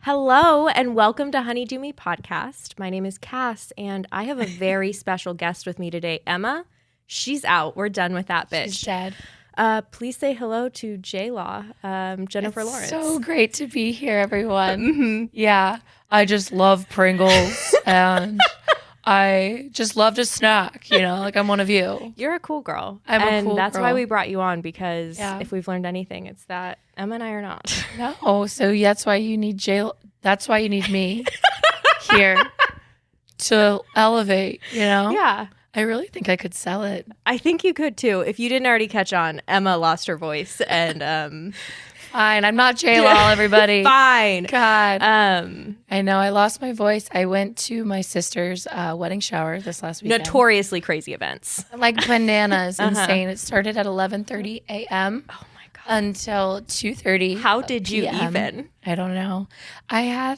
Hello and welcome to Honeydew Me podcast. My name is Cass and I have a very special guest with me today, Emma. She's out. We're done with that bitch. She's dead. Please say hello to J-Law, Jennifer It's Lawrence. so great to be here, everyone. Yeah, I just love Pringles and I just love to snack, like I'm one of you. You're a cool girl. I'm a cool And that's girl. why we brought you on because Yeah. if we've learned anything, it's that Emma and I are not. No, so that's why you need that's why you need me here to elevate, Yeah. I really think I could sell it. I think you could too. If you didn't already catch on, Emma lost her voice and Fine, I'm not J-Law, everybody. fine. God. Um I know, I lost my voice. I went to my sister's wedding shower this last weekend. notoriously crazy events. Like bananas, insane. It started at 11:30 a.m. Oh my god. until 2:30. How did you PM. even? I don't know. I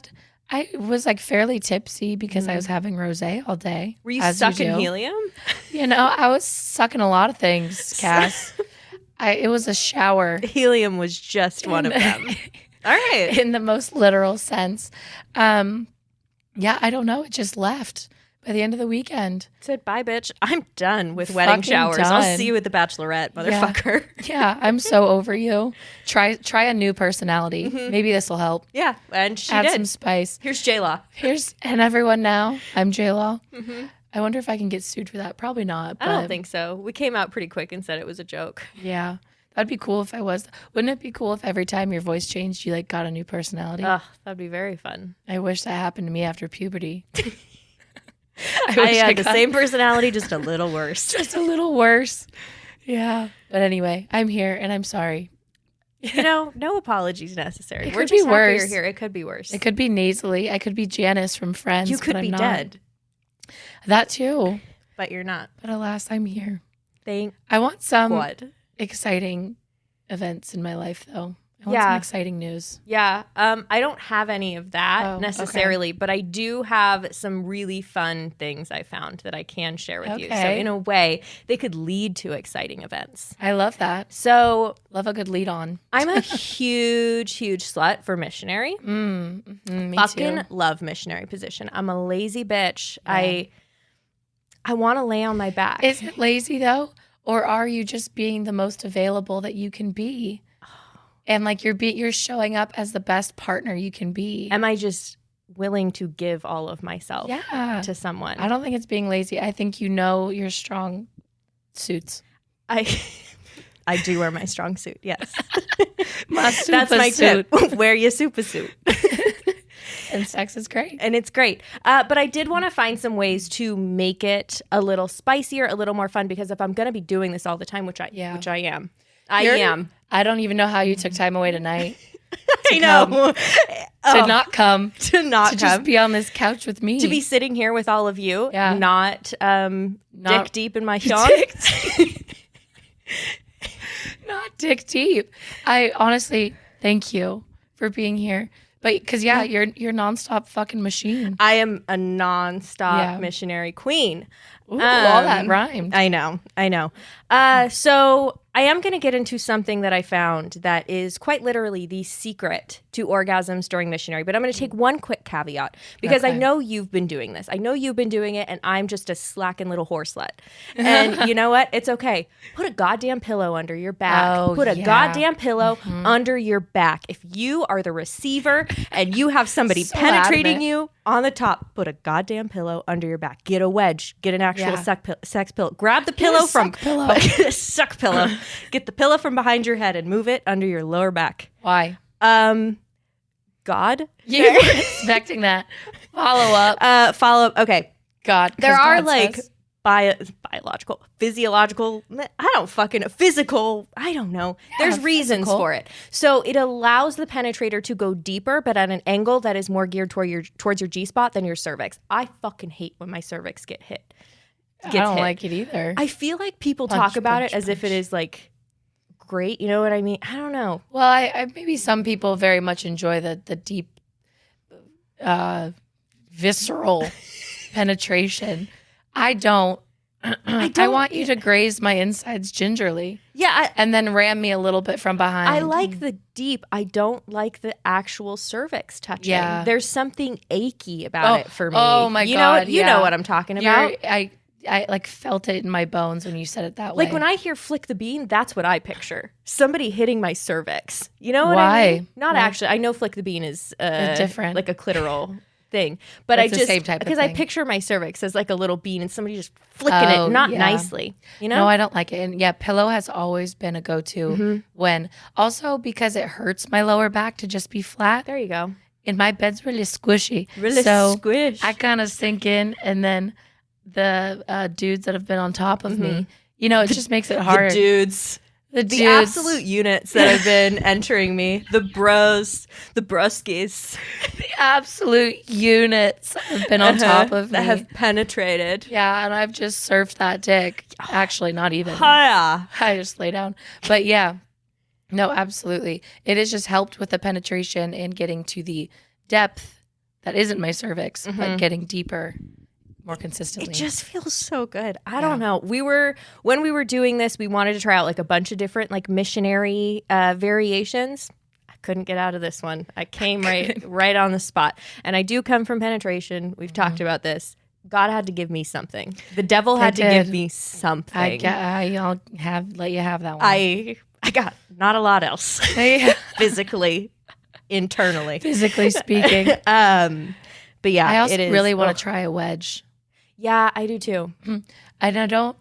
was like fairly tipsy because I was having rosé all day. Were you as sucking do. helium? I was sucking a lot of things, Cass. It was a shower Helium was just one of them. All right. in the most literal sense. Yeah, I don't know. It just left by the end of the weekend. Said, bye, bitch. I'm done with wedding Fucking showers. I'll done. see you at the Bachelorette, motherfucker. Yeah, I'm so over you. Try a new personality. Maybe this will help. Yeah. And she Add did. some spice. Here's J-Law. And everyone now, I'm J-Law. I wonder if I can get sued for that. Probably not. But I don't think so. We came out pretty quick and said it was a joke. Yeah. That'd be cool if I was. Wouldn't it be cool if every time your voice changed, you got a new personality? Ugh, that'd be very fun. I wish that happened to me after puberty. I wish had the got same personality, just a little worse. just a little worse. Yeah. But anyway, I'm here and I'm sorry. No apologies necessary. It We're could just be happy you're worse. here. It could be worse. It could be nasally. I could be Janice from Friends. You could but I'm be not. dead, That too. but you're not. But alas, I'm here. Thank I want some God. exciting events in my life, though. I want Yeah. some exciting news. Yeah, I don't have any of that Oh, necessarily, but I do have some really fun things I found that I can share with you. So Okay. in a way, they could lead to exciting events. I love that. So Love a good lead on. I'm a huge slut for missionary. Me Fucking too. love missionary position. I'm a lazy bitch. I want to lay on my back. Is it lazy though? Or are you just being the most available that you can be? And like you're showing up as the best partner you can be. Am I just willing to give all of myself Yeah. to someone? I don't think it's being lazy. I think you know your strong suits. I do wear my strong suit, yes. My That's my suit. tip. Wear your super suit. And sex is great. And it's great. But I did want to find some ways to make it a little spicier, a little more fun, because if I'm going to be doing this all the time, which I am. I am. I don't even know how you took time away tonight. I know. To not come. To not To come. just be on this couch with me. To be sitting here with all of you, Yeah. not dick deep in my Sean. Not dick deep. I honestly thank you for being here. But because you're nonstop fucking machine. I am a nonstop Yeah. missionary queen. Ooh, all that rhymed. I know. So I am going to get into something that I found that is quite literally the secret to orgasms during missionary. But I'm going to take one quick caveat because I Okay. know you've been doing this. I know you've been doing it, and I'm just a slacking little horse slut. And you know what? It's okay. Put a goddamn pillow under your back. Oh, Put a yeah. goddamn pillow under your back. If you are the receiver and you have somebody So penetrating adamant. you on the top, put a goddamn pillow under your back. Get a wedge. Get an actual Yeah. sex pillow. Grab the pillow from suck pillow. Get a suck pillow. Get the pillow from behind your head and move it under your lower back. Why? God. You were expecting that. Follow up. Follow up. Okay. God. 'cause There are God like says- biological, physiological, physical, I don't know. There's reasons physical. for it. So it allows the penetrator to go deeper, but at an angle that is more geared towards your G-spot than your cervix. I fucking hate when my cervix gets hit. I don't like it either. I feel like people Punch, talk about punch, it as if it punch. is like great. You know what I mean? I don't know. Well, I maybe some people very much enjoy the deep, visceral penetration. I don't. I want you to graze my insides gingerly. Yeah. And then ram me a little bit from behind. I like the deep. I don't like the actual cervix touching. Yeah. There's something achy about it for me. Oh my God. You know what I'm talking about. I like felt it in my bones when you said it that way. Like when I hear flick the bean, that's what I picture. Somebody hitting my cervix. You know what I Why? mean? Not actually. I know flick the bean is different. like a clitoral thing. But It's I the same type of because I thing. picture my cervix as like a little bean and somebody just flicking it, not nicely. You know? No, I don't like it. And yeah, pillow has always been a go-to when also because it hurts my lower back to just be flat. There you go. And my bed's really squishy. Really so squish. I kind of sink in, and then the dudes that have been on top of me, you know, it just makes it hard. The dudes. The The absolute units that have been entering me. The bros. The bruskies. the absolute units have been on top of that me. have penetrated. Yeah, and I've just surfed that dick. Actually, not even. Hiya. I just lay down. But yeah, no, absolutely. It has just helped with the penetration and getting to the depth that isn't my cervix, but getting deeper more consistently. It just feels so good. I don't know. When we were doing this, we wanted to try out like a bunch of different like missionary variations. I couldn't get out of this one. I came right on the spot. And I do come from penetration. We've talked about this. God had to give me something. The devil had to give me something. I'll let you have that one. I got not a lot else. Physically, internally. Physically speaking. But yeah, I also it is. really want to try a wedge. Yeah, I do too. And I don't.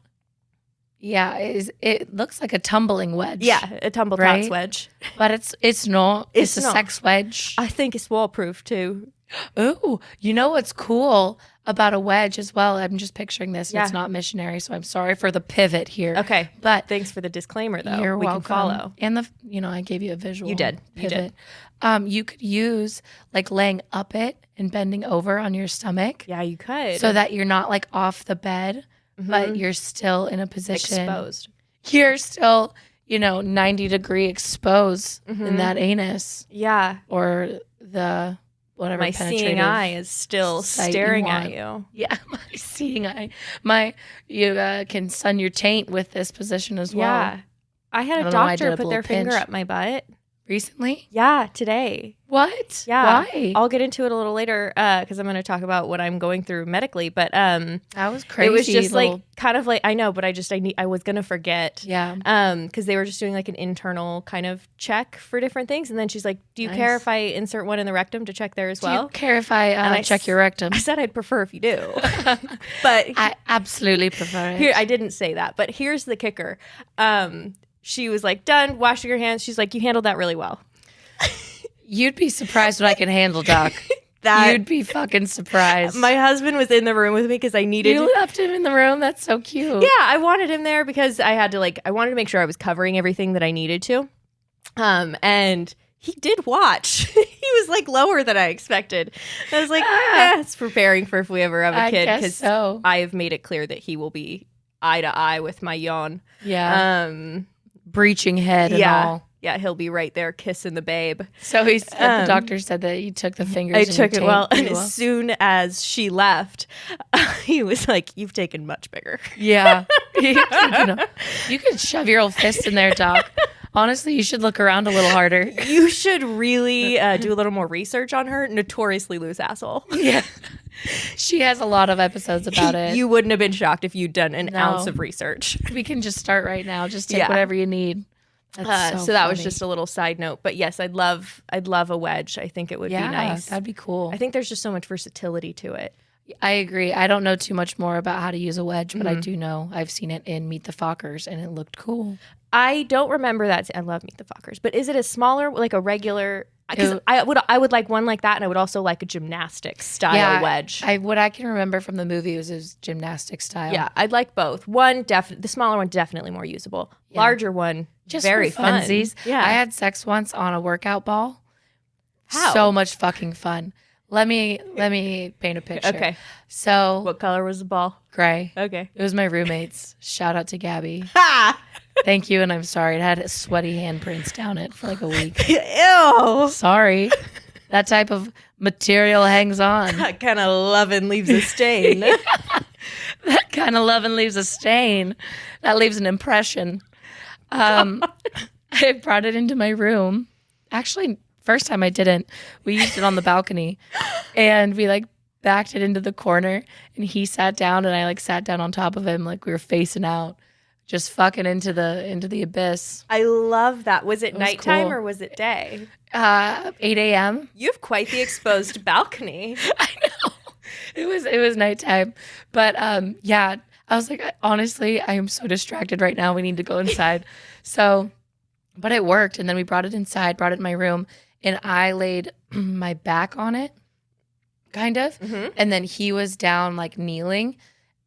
Yeah, it looks like a tumbling wedge. Yeah, a tumble Right? tots wedge. But it's not. It's a not. sex wedge. I think it's wall proof too. Ooh, you know what's cool about a wedge as well? I'm just picturing this. And Yeah. It's not missionary, so I'm sorry for the pivot here. Okay, But thanks for the disclaimer though. you're we welcome. can follow. And I gave you a visual. You did. You Pivot. You could use like laying up it and bending over on your stomach. Yeah, you could. So that you're not like off the bed, but you're still in a position. exposed. You're still, 90-degree exposed in that anus Yeah, or the whatever my penetrative seeing eye is still sight you staring at want. you. Yeah, my seeing eye. You can sun your taint with this position as well. Yeah, I had a don't know why I doctor did a put their little finger pinch. up my butt. Recently? Yeah, today. What? Yeah. Why? I'll get into it a little later because I'm going to talk about what I'm going through medically. But That was crazy. it was just little- like kind of like I know, but I was going to forget. Yeah. Because they were just doing like an internal kind of check for different things, and then she's like, "Do you Nice. care if I insert one in the rectum to check there as Do well?" you care if I I check your rectum? I said I'd prefer if you do, but I absolutely prefer it. here I didn't say that. But here's the kicker. She was like, "Done, washing your hands." She's like, "You handled that really well." You'd be surprised what I can handle, Doc. You'd be fucking surprised. My husband was in the room with me because I needed. You left him in the room? That's so cute. Yeah, I wanted him there because I wanted to make sure I was covering everything that I needed to. And he did watch. He was like lower than I expected. I was like, it's preparing for if we ever have a I kid guess because so. I have made it clear that he will be eye to eye with my yawn. Yeah. Breaching head and Yeah. all. Yeah, he'll be right there kissing the babe. So the doctor said that you took the fingers. I in your took it taint well, and pretty as soon as she left, he was like, "You've taken much bigger." Yeah. You could shove your old fist in there, Doc. Honestly, you should look around a little harder. You should really do a little more research on her. Notoriously loose asshole. Yeah. She has a lot of episodes about it. You wouldn't have been shocked if you'd done an No. ounce of research. We can just start right now. Just take Yeah. whatever you need. That's So that was funny. just a little side note. But yes, I'd love a wedge. I think it would be nice. That'd be cool. I think there's just so much versatility to it. I agree. I don't know too much more about how to use a wedge, but I Mm-hmm. do know I've seen it in Meet the Fockers and it looked cool. I don't remember that. I love Meet the Fockers, but is it a smaller, like a regular? Because It- I would like one like that, and I would also like a gymnastic style wedge. What I can remember from the movie was gymnastic style. Yeah, I'd like both. The smaller one definitely more usable. Yeah. Larger one, Just very for fun. funsies. Yeah, I had sex once on a workout ball. How? So much fucking fun. Let me paint a picture. Okay. So What color was the ball? gray. Okay. It was my roommate's. Shout out to Gabby. Ha! Thank you, and I'm sorry. It had sweaty handprints down it for like a week. Ew. Sorry. That type of material hangs on. That kind of loving leaves a stain. That kind of loving leaves a stain. That leaves an impression. I brought it into my room. Actually, first time I didn't. We used it on the balcony, and we like backed it into the corner, and he sat down, and I like sat down on top of him, like we were facing out, just fucking into the abyss. I love that. Was it was nighttime cool. or was it day? 8 a.m. You have quite the exposed balcony. I know. It was nighttime. But yeah, I was like, honestly, I am so distracted right now. We need to go inside. So, but it worked. And then we brought it inside, brought it in my room, and I laid my back on it, kind of. Mm-hmm. And then he was down, like kneeling.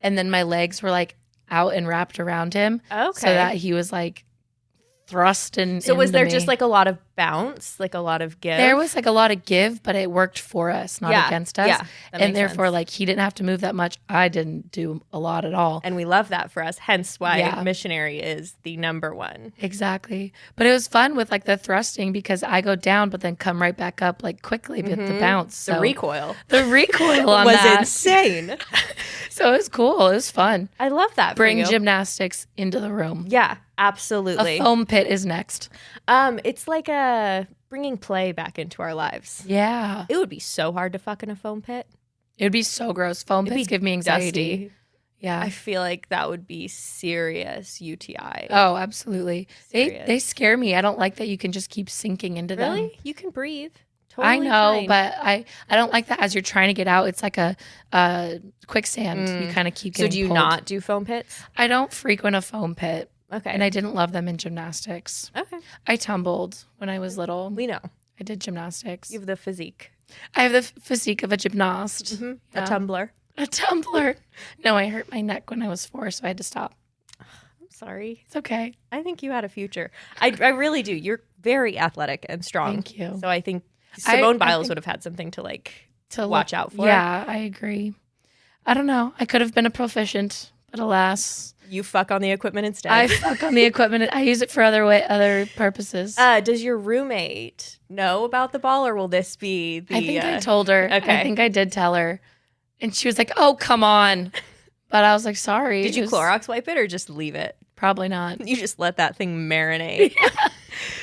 And then my legs were like out and wrapped around him. Okay. So that he was like thrust in. So was into there me. just like a lot of bounce, like a lot of give? There was like a lot of give, but it worked for us, not against us. Yeah, that and makes therefore, sense. like he didn't have to move that much. I didn't do a lot at all. And we love that for us. Hence why Yeah. Missionary is the number one. Exactly. But it was fun with like the thrusting because I go down, but then come right back up like quickly with the bounce. The So recoil the recoil on was that. insane. So it was cool. It was fun. I love that. Bring for you. gymnastics into the room. Yeah, A absolutely. foam pit is next. It's like bringing play back into our lives. Yeah. It would be so hard to fuck in a foam pit. It would be so gross. Foam It'd pits be give me anxiety. Dusty. Yeah. I feel like that would be serious UTI. Oh, absolutely. Serious. They scare me. I don't like that you can just keep sinking into them. Really? You can breathe. Totally I know, fine. but I don't like that as you're trying to get out. It's like a quicksand. You kind of keep So getting do you pulled. not do foam pits? I don't frequent a foam pit, Okay. and I didn't love them in gymnastics. Okay. I tumbled when I was little. We know. I did gymnastics. You have the physique. I have the physique of a gymnast. A Yeah. tumbler. A tumbler. No, I hurt my neck when I was 4, so I had to stop. I'm sorry. It's okay. I think you had a future. I really do. You're very athletic and strong. Thank you. So I think Simone I Biles think- would have had something to like To watch out for. Yeah, I agree. I don't know. I could have been a proficient, but alas, You fuck on the equipment instead. I fuck on the equipment. I use it for other purposes. Does your roommate know about the ball, or will this be the? I think I told her. okay. I think I did tell her. And she was like, oh, come on. But I was like, sorry. Did you It was- Clorox wipe it or just leave it? Probably not. You just let that thing marinate.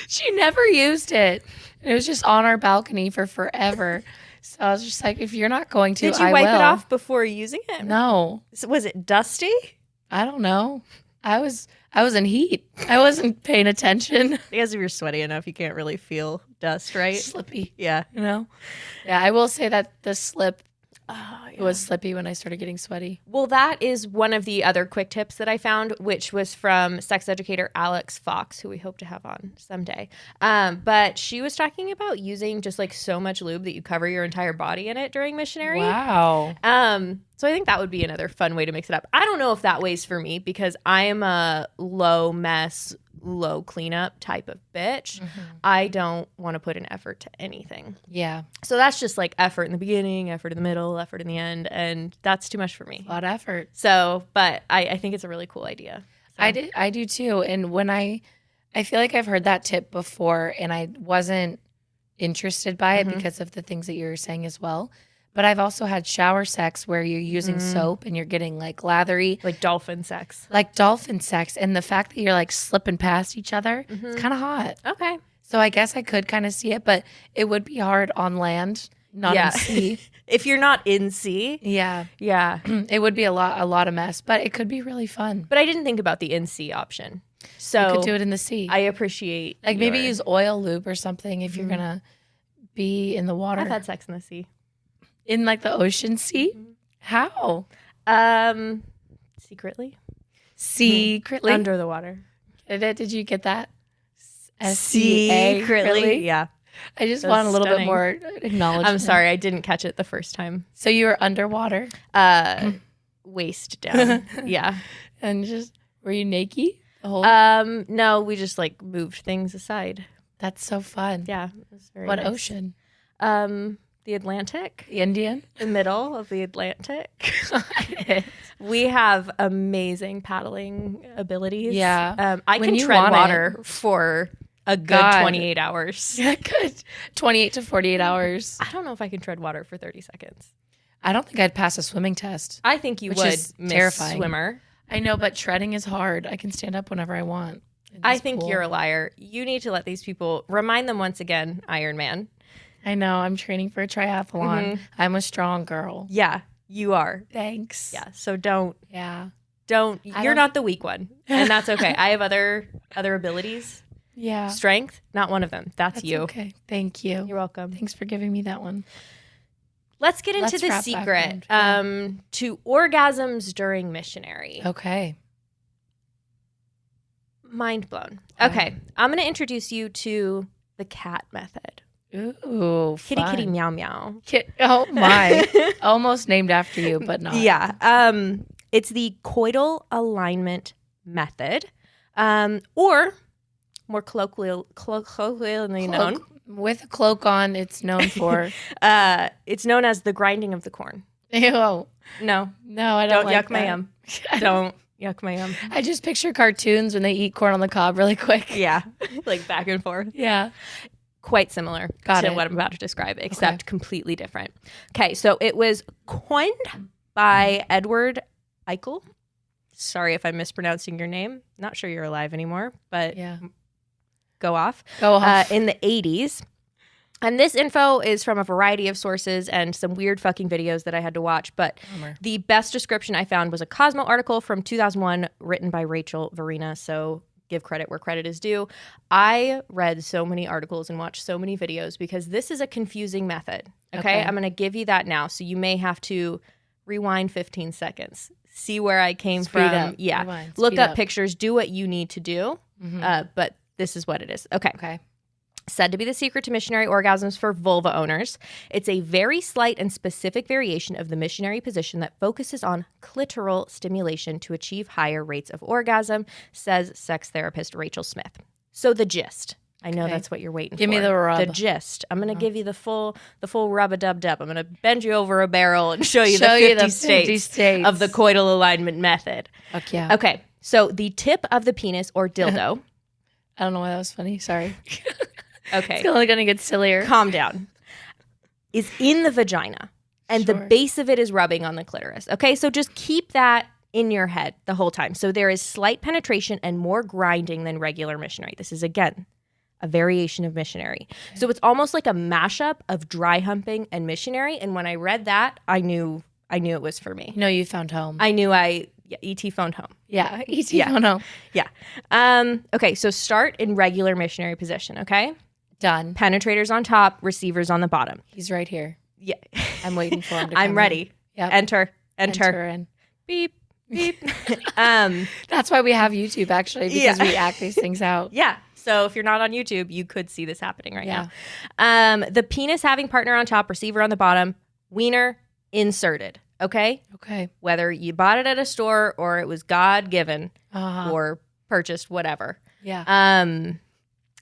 She never used it. It was just on our balcony for forever. So I was just like, if you're not going to, Did you I wipe will. it off before using it? No. Was it dusty? I don't know. I was in heat. I wasn't paying attention. Because if you're sweaty enough, you can't really feel dust, right? Slippy, Yeah. you know? Yeah, I will say that the slip Oh, It was slippy when I started getting sweaty. Well, that is one of the other quick tips that I found, which was from sex educator Alex Fox, who we hope to have on someday. But she was talking about using just like so much lube that you cover your entire body in it during missionary. Wow. So I think that would be another fun way to mix it up. I don't know if that weighs for me because I am a low mess, low cleanup type of bitch. Mm-hmm. I don't want to put an effort to anything. Yeah. So that's just like effort in the beginning, effort in the middle, effort in the end, and that's too much for me. A lot of effort. So, but I think it's a really cool idea. So. I do too. And when I feel like I've heard that tip before and I wasn't interested by it because of the things that you're saying as well. But I've also had shower sex where you're using soap and you're getting like lathery. Like dolphin sex. Like dolphin sex. And the fact that you're like slipping past each other, it's kind of hot. Okay. So I guess I could kind of see it, but it would be hard on land, not in sea. If you're not in sea. Yeah. Yeah. It would be a lot of mess, but it could be really fun. But I didn't think about the in sea option. So You could do it in the sea. I appreciate like maybe your- use oil lube or something if you're going to be in the water. I've had sex in the sea. In like the ocean sea? How? Secretly. Secretly? Under the water. Did you get that? Secretly. Yeah. I just That's want a little stunning. bit more acknowledgement. I'm sorry. I didn't catch it the first time. So you were underwater Waist down. Yeah. and just, were you naked? The whole, No, we just like moved things aside. that's so fun. Yeah. It was very What nice. ocean? The Atlantic. The Indian? The middle of the Atlantic. We have amazing paddling abilities. Yeah. I When can you tread want water for a good God. 28 hours. Yeah, good. 28 to 48 hours. I don't know if I can tread water for 30 seconds. I don't think I'd pass a swimming test. I think you Which would, is Miss terrifying. Swimmer. I know, but treading is hard. I can stand up whenever I want. I think you're a liar. You need to let these people remind them once again, Iron Man. I know. I'm training for a triathlon. I'm a strong girl. Yeah, you are. Thanks. Yeah. So don't. Yeah. You're not the weak one, and that's okay. I have other abilities. Yeah. Strength, not one of them. That's you. Okay. Thank you. You're welcome. Thanks for giving me that one. Let's get into the wrap secret background. to orgasms during missionary. Okay. Mind blown. Okay, I'm going to introduce you to the cat method. Ooh, Kitty, fun. kitty, meow, meow. Oh my. Almost named after you, but not. Yeah. It's the Coital Alignment Method, or more colloquially known. With a cloak on, it's known for. It's known as the grinding of the corn. Ew. No, No, I don't don't like yuck my that. yum. Don't yuck my yum. I just picture cartoons when they eat corn on the cob really quick. Yeah, like back and forth. Yeah. Quite similar Got to it. what I'm about to describe, except completely different. Okay, so it was coined by Edward Eichel. Sorry if I'm mispronouncing your name. Not sure you're alive anymore, but Yeah. go off. Go off. In the 80s. And this info is from a variety of sources and some weird fucking videos that I had to watch. But Bummer. the best description I found was a Cosmo article from 2001 written by Rachel Verena. So give credit where credit is due. I read so many articles and watched so many videos because this is a confusing method. Okay. I'm going to give you that now. So you may have to rewind 15 seconds. See where I came Speed from. up. Yeah. Rewind. Look Speed up up. pictures. Do what you need to do. But this is what it is. Okay. Okay. Said to be the secret to missionary orgasms for vulva owners. It's a very slight and specific variation of the missionary position that focuses on clitoral stimulation to achieve higher rates of orgasm, says sex therapist Rachel Smith. So the gist. I know Okay. that's what you're waiting for. Give me the rub. The gist. I'm going to give you the full rub-a-dub-dub. I'm going to bend you over a barrel and show you Show the you 50 the states 50 states. of the coital alignment method. Fuck yeah. Okay. So the tip of the penis or dildo. I don't know why that was funny. Sorry. Okay. It's only going to get sillier. Calm down, is in the vagina. And the Sure. base of it is rubbing on the clitoris. Okay, so just keep that in your head the whole time. So there is slight penetration and more grinding than regular missionary. This is, again, a variation of missionary. Okay. So it's almost like a mashup of dry humping and missionary. And when I read that, I knew it was for me. No, you found home. I knew ET phoned home. Yeah. ET Yeah. phone home. Yeah. Okay, so start in regular missionary position, okay? Done. Penetrators on top, receivers on the bottom. He's right here. Yeah. I'm waiting for him to come I'm ready. Yep. Enter. in. Beep. Beep. That's why we have YouTube, actually, because we act these things out. Yeah. So if you're not on YouTube, you could see this happening right Yeah. now. The penis having partner on top, receiver on the bottom, wiener inserted. Okay? Okay. Whether you bought it at a store or it was God given Uh-huh. or purchased, whatever. Yeah.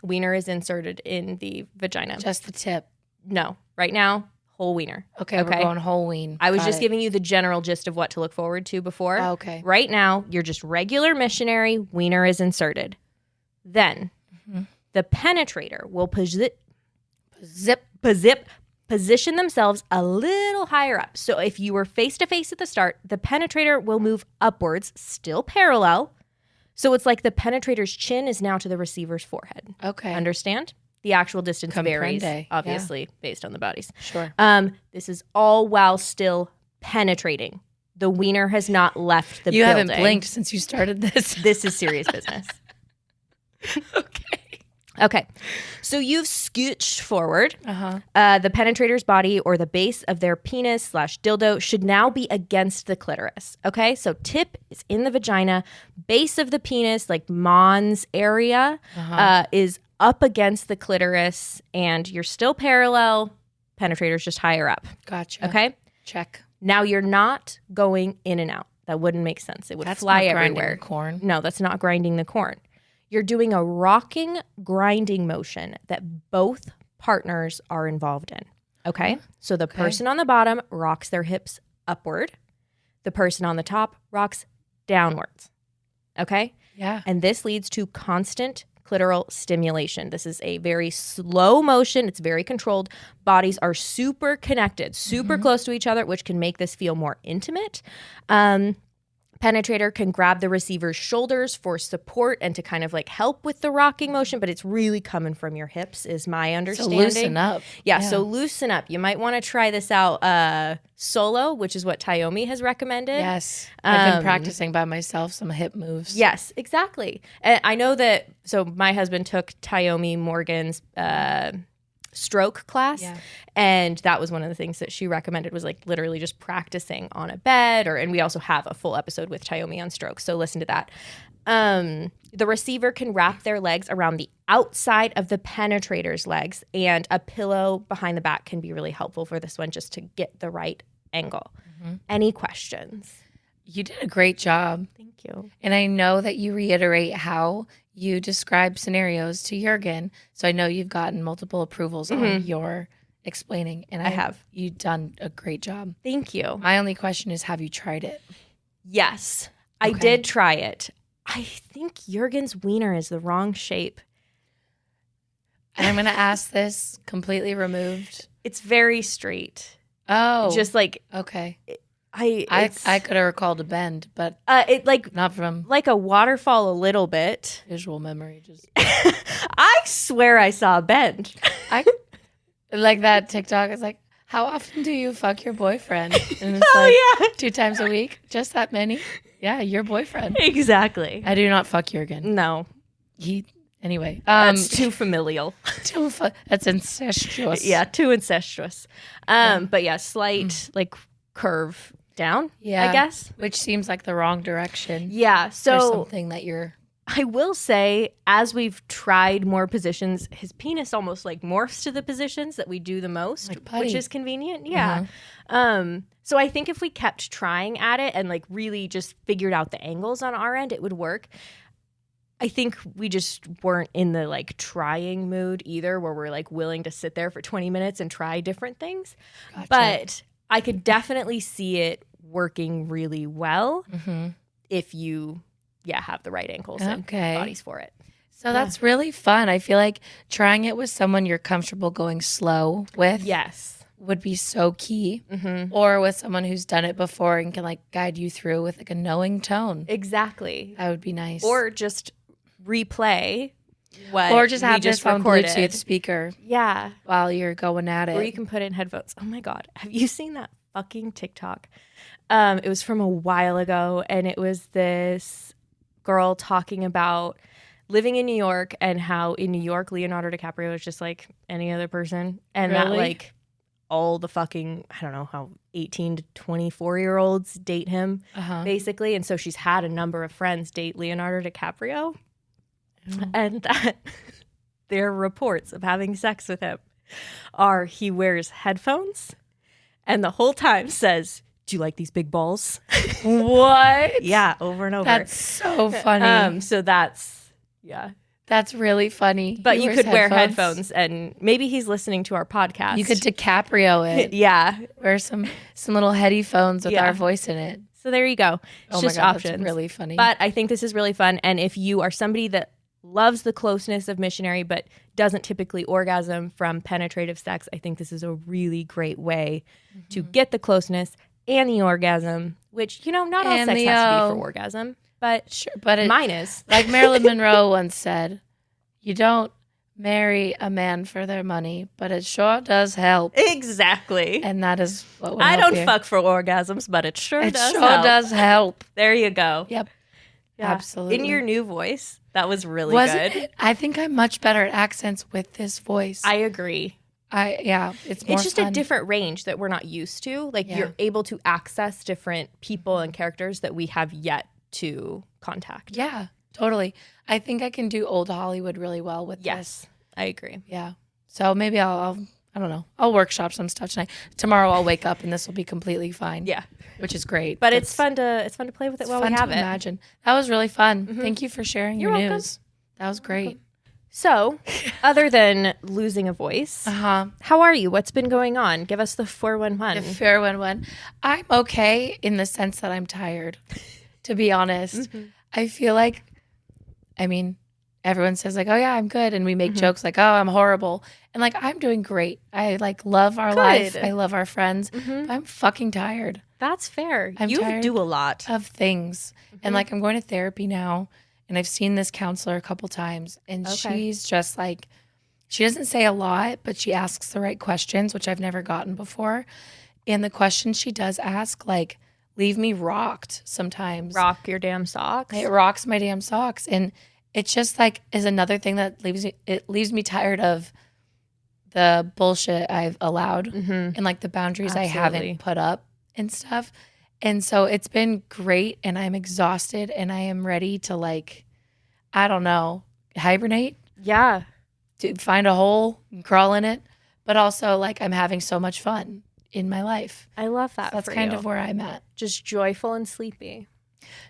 Wiener is inserted in the vagina. Just the tip. No. Right now, whole wiener. Okay. We're going whole ween. I was Got just it. giving you the general gist of what to look forward to before. Oh, okay. Right now, you're just regular missionary, wiener is inserted. Then the penetrator will position themselves a little higher up. So if you were face to face at the start, the penetrator will move upwards, still parallel. So it's like the penetrator's chin is now to the receiver's forehead. Okay. Understand? The actual distance varies, Comprende. obviously, based on the bodies. Sure. This is all while still penetrating. The wiener has not left the You building. haven't blinked since you started this. This is serious business. Okay. So you've scooched forward. Uh-huh. The penetrator's body or the base of their penis/dildo should now be against the clitoris. Okay. So tip is in the vagina. Base of the penis, like Mons area, is up against the clitoris, and you're still parallel. Penetrator's just higher up. Gotcha. Okay. Check. Now you're not going in and out. That wouldn't make sense. It would That's fly not grinding everywhere. the corn. No, that's not grinding the corn. You're doing a rocking, grinding motion that both partners are involved in. Okay? So the person on the bottom rocks their hips upward. The person on the top rocks downwards. Okay? Yeah. And this leads to constant clitoral stimulation. This is a very slow motion. It's very controlled. Bodies are super connected, super close to each other, which can make this feel more intimate. Penetrator can grab the receiver's shoulders for support and to kind of like help with the rocking motion, but it's really coming from your hips is my understanding. So loosen up. Yeah, so loosen up. You might want to try this out solo, which is what Tayomi has recommended. Yes. I've been practicing by myself some hip moves. Yes, exactly. And I know that, so my husband took Tayomi Morgan's stroke class, and that was one of the things that she recommended was like literally just practicing on a bed, and we also have a full episode with Tayomi on stroke, so listen to that. The receiver can wrap their legs around the outside of the penetrator's legs, and a pillow behind the back can be really helpful for this one just to get the right angle. Any questions? You did a great job. Thank you. And I know that you reiterate how you describe scenarios to Jurgen. So I know you've gotten multiple approvals on your explaining. And I have. You've done a great job. Thank you. My only question is, have you tried it? Yes, I did try it. I think Jurgen's wiener is the wrong shape. And I'm going to ask this completely removed. It's very straight. Oh. Just like. Okay. I could have recalled a bend, but it like not from like a waterfall a little bit. Visual memory. Just I swear I saw a bend. I like that TikTok. It's like, how often do you fuck your boyfriend? And it's 2 times a week. Just that many? Yeah, your boyfriend. Exactly. I do not fuck Jurgen. No. Anyway. That's too familial. That's incestuous. Yeah, too incestuous. But yeah, slight like curve down, I guess. Which seems like the wrong direction. Yeah. So for something that you're... I will say, as we've tried more positions, his penis almost like morphs to the positions that we do the most, which is convenient. Yeah. So I think if we kept trying at it and like really just figured out the angles on our end, it would work. I think we just weren't in the like trying mood either, where we're like willing to sit there for 20 minutes and try different things. Gotcha. But I could definitely see it working really well if you, have the right ankles and bodies for it. So that's really fun. I feel like trying it with someone you're comfortable going slow with would be so key. Or with someone who's done it before and can like guide you through with like a knowing tone. Exactly. That would be nice. Or just replay what or just have this on recorded. Bluetooth speaker while you're going at it. Or you can put in headphones. Oh my God. Have you seen that fucking TikTok? It was from a while ago, and it was this girl talking about living in New York and how in New York Leonardo DiCaprio is just like any other person, and that like all the fucking, I don't know how 18 to 24-year-olds date him basically. And so she's had a number of friends date Leonardo DiCaprio. And that their reports of having sex with him are he wears headphones and the whole time says, "Do you like these big balls?" What? Yeah, over and over. That's so funny. So that's really funny. But you could wear headphones, and maybe he's listening to our podcast. You could DiCaprio it. Wear some little heady phones with our voice in it. So there you go. It's just options. That's really funny. But I think this is really fun. And if you are somebody that loves the closeness of missionary but doesn't typically orgasm from penetrative sex, I think this is a really great way to get the closeness and the orgasm, which, not all sex has to be for orgasm, but mine is. Like Marilyn Monroe once said, you don't marry a man for their money, but it sure does help. Exactly. And that is what would I help don't you. fuck for orgasms, but it sure does help. There you go. Yep. Yeah. Absolutely. In your new voice, that was really Wasn't good. It? I think I'm much better at accents with this voice. I agree. It's more just fun. a different range that we're not used to. Like you're able to access different people and characters that we have yet to contact. Yeah, totally. I think I can do old Hollywood really well with this. Yes, I agree. Yeah. So maybe I'll I don't know. I'll workshop some stuff tonight. Tomorrow I'll wake up and this will be completely fine. Yeah. Which is great. But it's fun to play with it while we have it. Imagine. That was really fun. Thank you for sharing your news. That was great. So, other than losing a voice, how are you? What's been going on? Give us the 411. The 411. I'm okay in the sense that I'm tired, to be honest. I feel like, everyone says like, oh yeah, I'm good. And we make jokes like, oh, I'm horrible. And like, I'm doing great. I like love our life. I love our friends. But I'm fucking tired. That's fair. I'm You tired do a lot of things. And like, I'm going to therapy now. And I've seen this counselor a couple times. And she's just like, she doesn't say a lot, but she asks the right questions, which I've never gotten before. And the questions she does ask, like, leave me rocked sometimes. Rock your damn socks. It rocks my damn socks. And it's just like is another thing that leaves me tired of the bullshit I've allowed and like the boundaries I haven't put up and stuff. And so it's been great and I'm exhausted and I am ready to like, I don't know, hibernate. Yeah. To find a hole and crawl in it. But also like I'm having so much fun in my life. I love that. So that's kind of where I'm at. Just joyful and sleepy.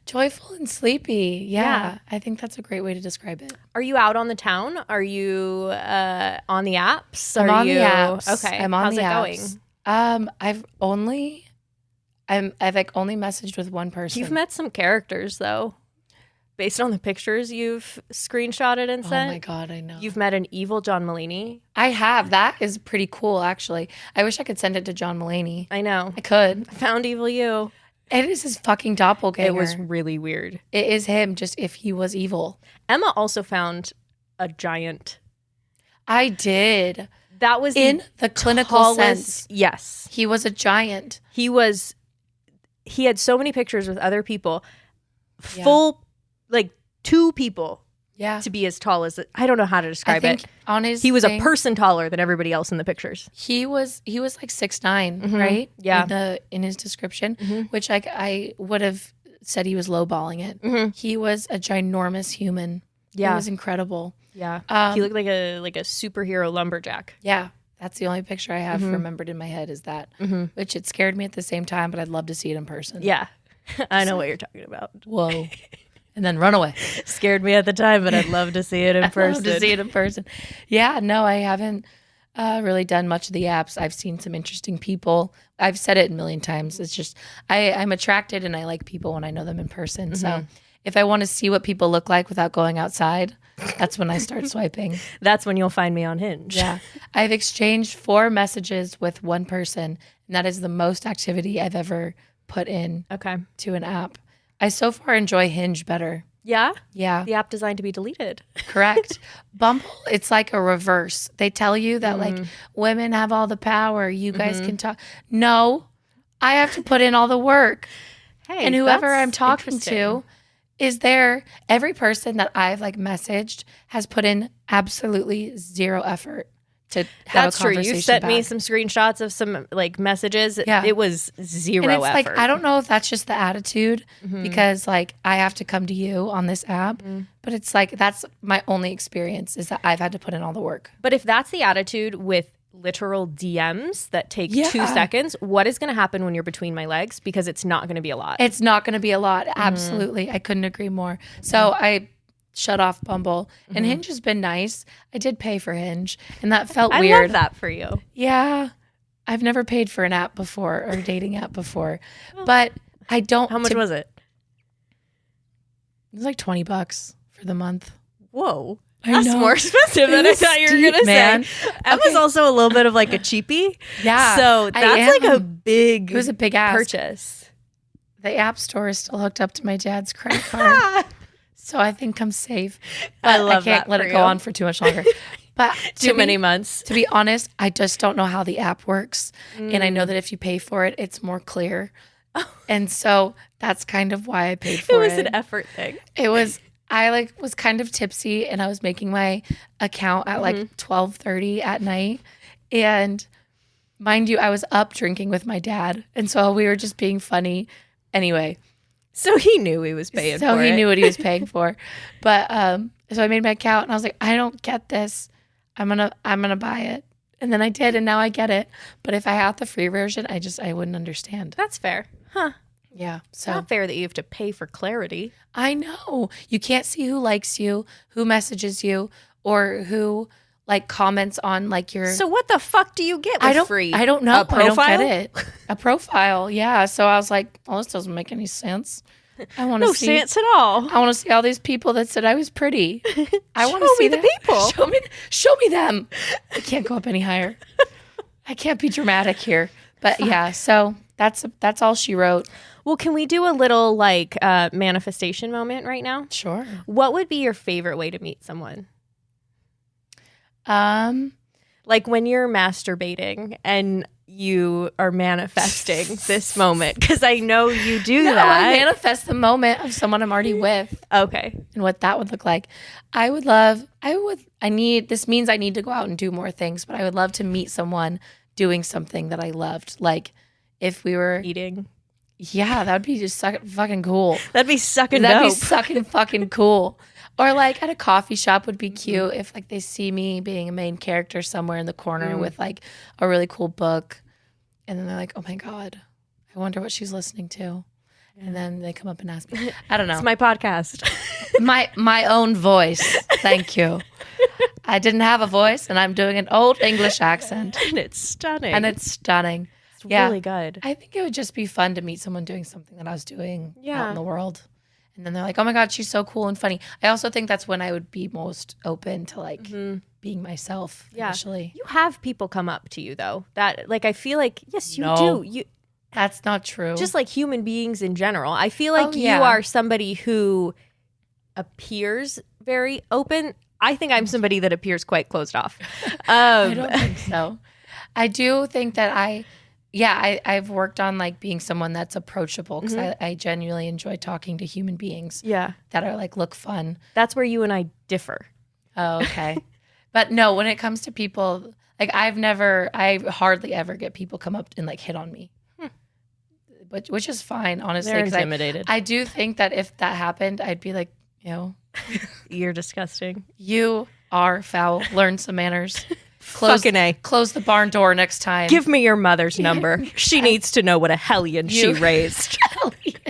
Joyful and sleepy. Yeah. I think that's a great way to describe it. Are you out on the town? Are you on the apps? I'm on the apps. Okay. I'm on How's the it apps. going? I've like only messaged with one person. You've met some characters though. Based on the pictures you've screenshotted and sent. Oh my God, I know. You've met an evil John Mulaney. I have. That is pretty cool, actually. I wish I could send it to John Mulaney. I know. I could. I found evil you. It is his fucking doppelganger. It was really weird. It is him, just if he was evil. Emma also found a giant. I did. That was in the clinical sense. Yes. He was a giant. He had so many pictures with other people. Full, like 2 people. Yeah. To be as tall as it. I don't know how to describe it. He was a person taller than everybody else in the pictures. He was like 6'9", right? Yeah. In his description, which I would have said he was lowballing it. He was a ginormous human. Yeah. He was incredible. Yeah. He looked like a superhero lumberjack. Yeah. That's the only picture I have remembered in my head is that, which it scared me at the same time, but I'd love to see it in person. Yeah. I know what you're talking about. Whoa. And then run away. Scared me at the time, but I'd love to see it in person. Yeah, no, I haven't really done much of the apps. I've seen some interesting people. I've said it a million times. It's just I'm attracted and I like people when I know them in person. So if I want to see what people look like without going outside, that's when I start swiping. That's when you'll find me on Hinge. Yeah. I've exchanged 4 messages with one person, and that is the most activity I've ever put in to an app. I so far enjoy Hinge better. Yeah? Yeah. The app designed to be deleted. Correct. Bumble, it's like a reverse. They tell you that like women have all the power. You guys can talk. No, I have to put in all the work. Hey, and whoever I'm talking to is there. Every person that I've like messaged has put in absolutely 0 effort to have a conversation. You sent me some screenshots of some like messages. Yeah. It was 0 and it's effort. Like, I don't know if that's just the attitude because like I have to come to you on this app, but it's like that's my only experience is that I've had to put in all the work. But if that's the attitude with literal DMs that take 2 seconds, what is going to happen when you're between my legs? Because it's not going to be a lot. It's not going to be a lot. Absolutely. I couldn't agree more. So I shut off Bumble. And Hinge has been nice. I did pay for Hinge, and that felt weird. I love that for you. Yeah. I've never paid for an app before or a dating app before, but I don't. How much was it? It was like $20 for the month. Whoa. That's more expensive than I thought you were going to say. Emma's also a little bit of like a cheapie. Yeah. So that's like a big, it was a big ask. Purchase. The app store is still hooked up to my dad's credit card. So I think I'm safe. But I can't let it go on for too much longer. But too many months. To be honest, I just don't know how the app works. And I know that if you pay for it, it's more clear. And so that's kind of why I paid for it. It was an effort thing. It was, I was kind of tipsy and I was making my account at 12:30 at night. And mind you, I was up drinking with my dad. And so we were just being funny. Anyway. So he knew he was paying for it. So he knew what he was paying for. But so I made my account and I was like, I don't get this. I'm gonna buy it. And then I did and now I get it. But if I had the free version, I wouldn't understand. That's fair. Huh. Yeah. So it's not fair that you have to pay for clarity. I know. You can't see who likes you, who messages you, or who like comments on like your. So what the fuck do you get with free? I don't know. A profile? I don't get it. A profile. Yeah. So I was like, well, this doesn't make any sense. I want to No see. sense at all. I want to see all these people that said I was pretty. I want to Show see me the people. Show me them. I can't go up any higher. I can't be dramatic here. But yeah, so that's all she wrote. Well, can we do a little like manifestation moment right now? Sure. What would be your favorite way to meet someone? Like when you're masturbating and you are manifesting this moment, because I know you do that. I manifest the moment of someone I'm already with. Okay. And what that would look like. This means I need to go out and do more things, but I would love to meet someone doing something that I loved. Like if we were eating. Yeah, that would be just fucking cool. That'd be sucking That'd dope. be sucking fucking cool. Or like at a coffee shop would be cute if like they see me being a main character somewhere in the corner with like a really cool book. And then they're like, oh my God, I wonder what she's listening to. And then they come up and ask me. I don't know. It's my podcast. my own voice. Thank you. I didn't have a voice and I'm doing an old English accent. And it's stunning. It's really good. I think it would just be fun to meet someone doing something that I was doing out in the world. And then they're like, oh my God, she's so cool and funny. I also think that's when I would be most open to like being myself initially. You have people come up to you though. That like I feel like yes, you do. That's not true. Just like human beings in general. I feel like you are somebody who appears very open. I think I'm somebody that appears quite closed off. I don't think so. I do think that I've worked on like being someone that's approachable because I genuinely enjoy talking to human beings. Yeah. That are like look fun. That's where you and I differ. Oh, okay. But no, when it comes to people, like I hardly ever get people come up and like hit on me. Which is fine, honestly. They're intimidated. I do think that if that happened, I'd be like, you're disgusting. You are foul. Learn some manners. Fucking A. Close the barn door next time. Give me your mother's number. She needs to know what a hellion she raised. Hellion.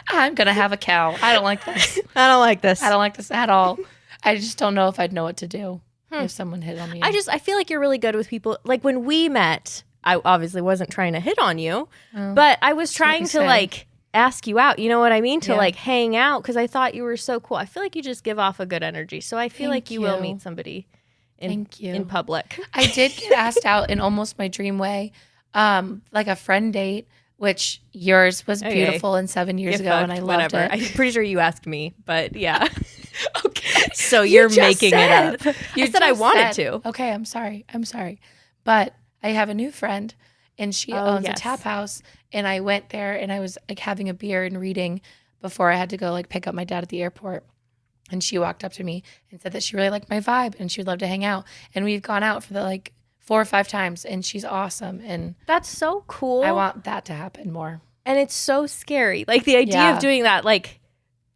I'm going to have a cow. I don't like this. I don't like this. I don't like this at all. I just don't know if I'd know what to do if someone hit on me. I feel like you're really good with people. Like when we met, I obviously wasn't trying to hit on you, but I was trying to like ask you out. You know what I mean? To like hang out because I thought you were so cool. I feel like you just give off a good energy. So I feel like you will meet somebody in public. I did get asked out in almost my dream way, like a friend date, which yours was beautiful and 7 years ago, and I loved it. I'm pretty sure you asked me, but yeah. Okay. So you're making it up. You said I wanted to. Okay, I'm sorry. But I have a new friend, and she owns a tap house, and I went there, and I was like having a beer and reading before I had to go like pick up my dad at the airport. And she walked up to me and said that she really liked my vibe and she would love to hang out. And we've gone out for the like 4 or 5 times, and she's awesome. And that's so cool. I want that to happen more. And it's so scary. Like the idea of doing that, like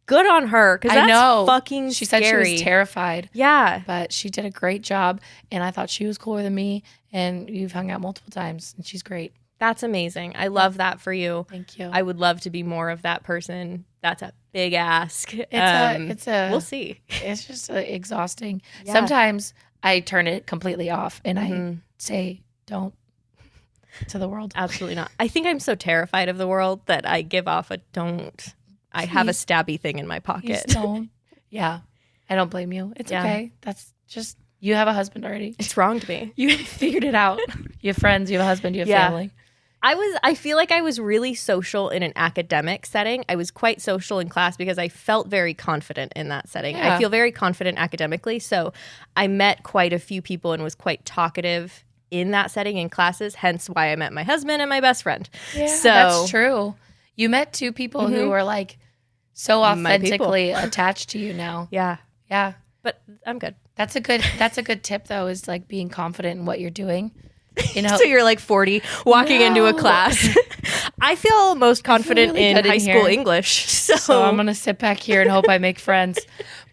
good on her. Because that's fucking she scary. Said she was terrified. Yeah. But she did a great job. And I thought she was cooler than me. And we've hung out multiple times, and she's great. That's amazing. I love that for you. Thank you. I would love to be more of that person. That's a big ask. We'll see. It's just exhausting. Yeah. Sometimes I turn it completely off and I say, don't to the world. Absolutely not. I think I'm so terrified of the world that I give off a don't. I have a stabby thing in my pocket. Please don't. Yeah. I don't blame you. It's okay. That's just, you have a husband already. It's wronged me. You figured it out. You have friends, you have a husband, you have family. I feel like I was really social in an academic setting. I was quite social in class because I felt very confident in that setting. I feel very confident academically. So I met quite a few people and was quite talkative in that setting in classes, hence why I met my husband and my best friend. Yeah, so, that's true. You met 2 people who were like so authentically attached to you now. Yeah. Yeah. But I'm good. That's a good tip though, is like being confident in what you're doing. You know, so you're like 40 walking into a class. I feel most confident really in high school English. So I'm going to sit back here and hope I make friends.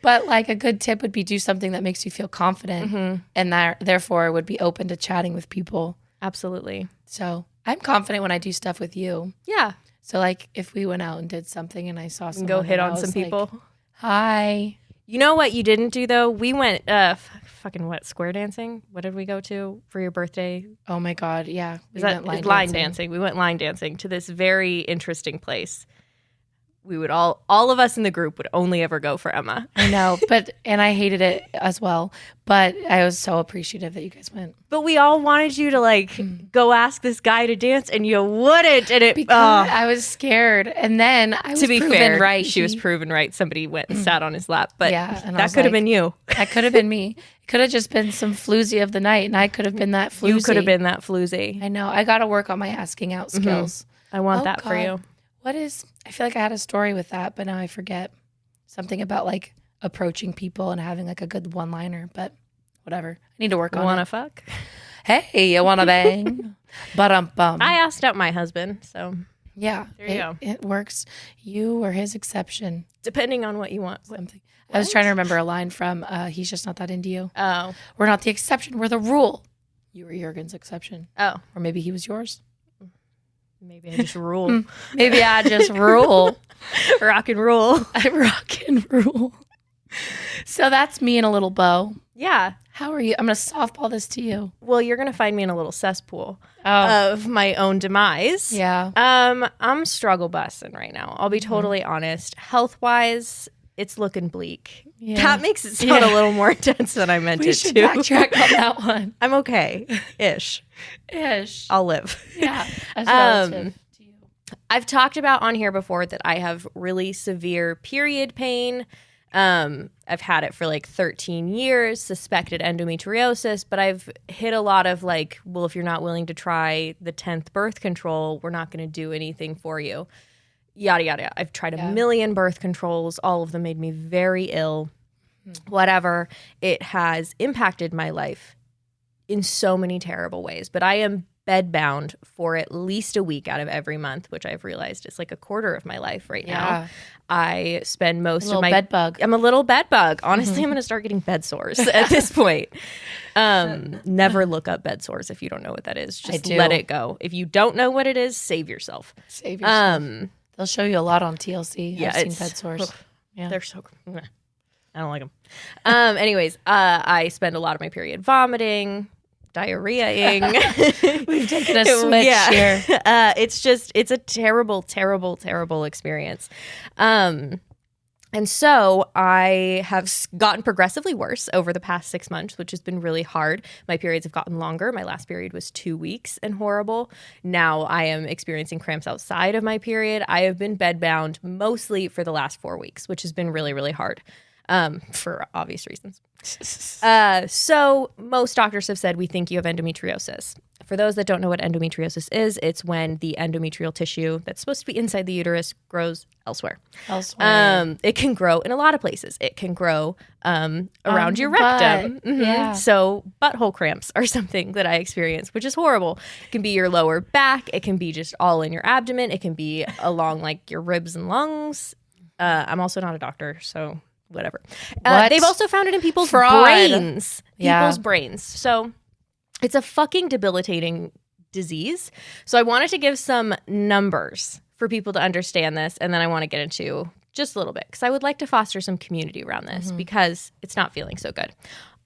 But like a good tip would be do something that makes you feel confident and that therefore would be open to chatting with people. Absolutely. So I'm confident when I do stuff with you. Yeah. So like if we went out and did something and I saw someone, go hit on some people. Like, hi. You know what you didn't do though? We went square dancing? What did we go to for your birthday? Oh my God, yeah. We went line dancing. We went line dancing to this very interesting place. we would all of us in the group would only ever go for Emma. I know, and I hated it as well. But I was so appreciative that you guys went. But we all wanted you to like go ask this guy to dance, and you wouldn't. And I was scared. And then I was proven fair, right. She was proven right. Somebody went and sat on his lap. But and that could have been you. That could have been me. It could have just been some floozy of the night, and I could have been that floozy. You could have been that floozy. I know. I got to work on my asking out skills. I want that for you. I feel like I had a story with that, but now I forget. Something about like approaching people and having like a good one-liner, but whatever. I need to work on it. Wanna fuck? Hey, you wanna bang? But I asked out my husband, so yeah, there you go. It works. You were his exception. Depending on what you want. Something. What? I was trying to remember a line from He's Just Not That Into You. Oh. We're not the exception, we're the rule. You were Jurgen's exception. Oh. Or maybe he was yours. Maybe I just rule. Maybe I just rule. Rock and roll. I rock and rule. So that's me in a little bow. Yeah. How are you? I'm going to softball this to you. Well, you're going to find me in a little cesspool of my own demise. Yeah. I'm struggle busting right now. I'll be totally honest. Health-wise, it's looking bleak. Yeah. That makes it sound a little more intense than I meant it to. We should backtrack on that one. I'm okay. Ish. I'll live. Yeah. As relative to you. I've talked about on here before that I have really severe period pain. I've had it for like 13 years, suspected endometriosis, but I've hit a lot of like, well, if you're not willing to try the 10th birth control, we're not going to do anything for you. Yada, yada, yada. I've tried a million birth controls. All of them made me very ill. Whatever. It has impacted my life in so many terrible ways, but I am bedbound for at least a week out of every month, which I've realized is like a quarter of my life right now. I spend most of my bed bug. I'm a little bed bug. Honestly, I'm going to start getting bed sores at this point. Never look up bed sores if you don't know what that is. Just let it go. If you don't know what it is, save yourself. Save yourself. They'll show you a lot on TLC. Yeah, I've seen bed sores. They're so. I don't like them. Anyways, I spend a lot of my period vomiting, diarrheaing. We've taken a switch here. It's a terrible, terrible, terrible experience. And so I have gotten progressively worse over the past 6 months, which has been really hard. My periods have gotten longer. My last period was 2 weeks and horrible. Now I am experiencing cramps outside of my period. I have been bedbound mostly for the last 4 weeks, which has been really, really hard. For obvious reasons. So most doctors have said, we think you have endometriosis. For those that don't know what endometriosis is, it's when the endometrial tissue that's supposed to be inside the uterus grows elsewhere. It can grow in a lot of places. It can grow around your rectum. Yeah. So butthole cramps are something that I experience, which is horrible. It can be your lower back. It can be just all in your abdomen. It can be along like your ribs and lungs. I'm also not a doctor, so whatever. They've also found it in people's brains. People's brains. So it's a fucking debilitating disease. So I wanted to give some numbers for people to understand this, and then I want to get into just a little bit because I would like to foster some community around this because it's not feeling so good.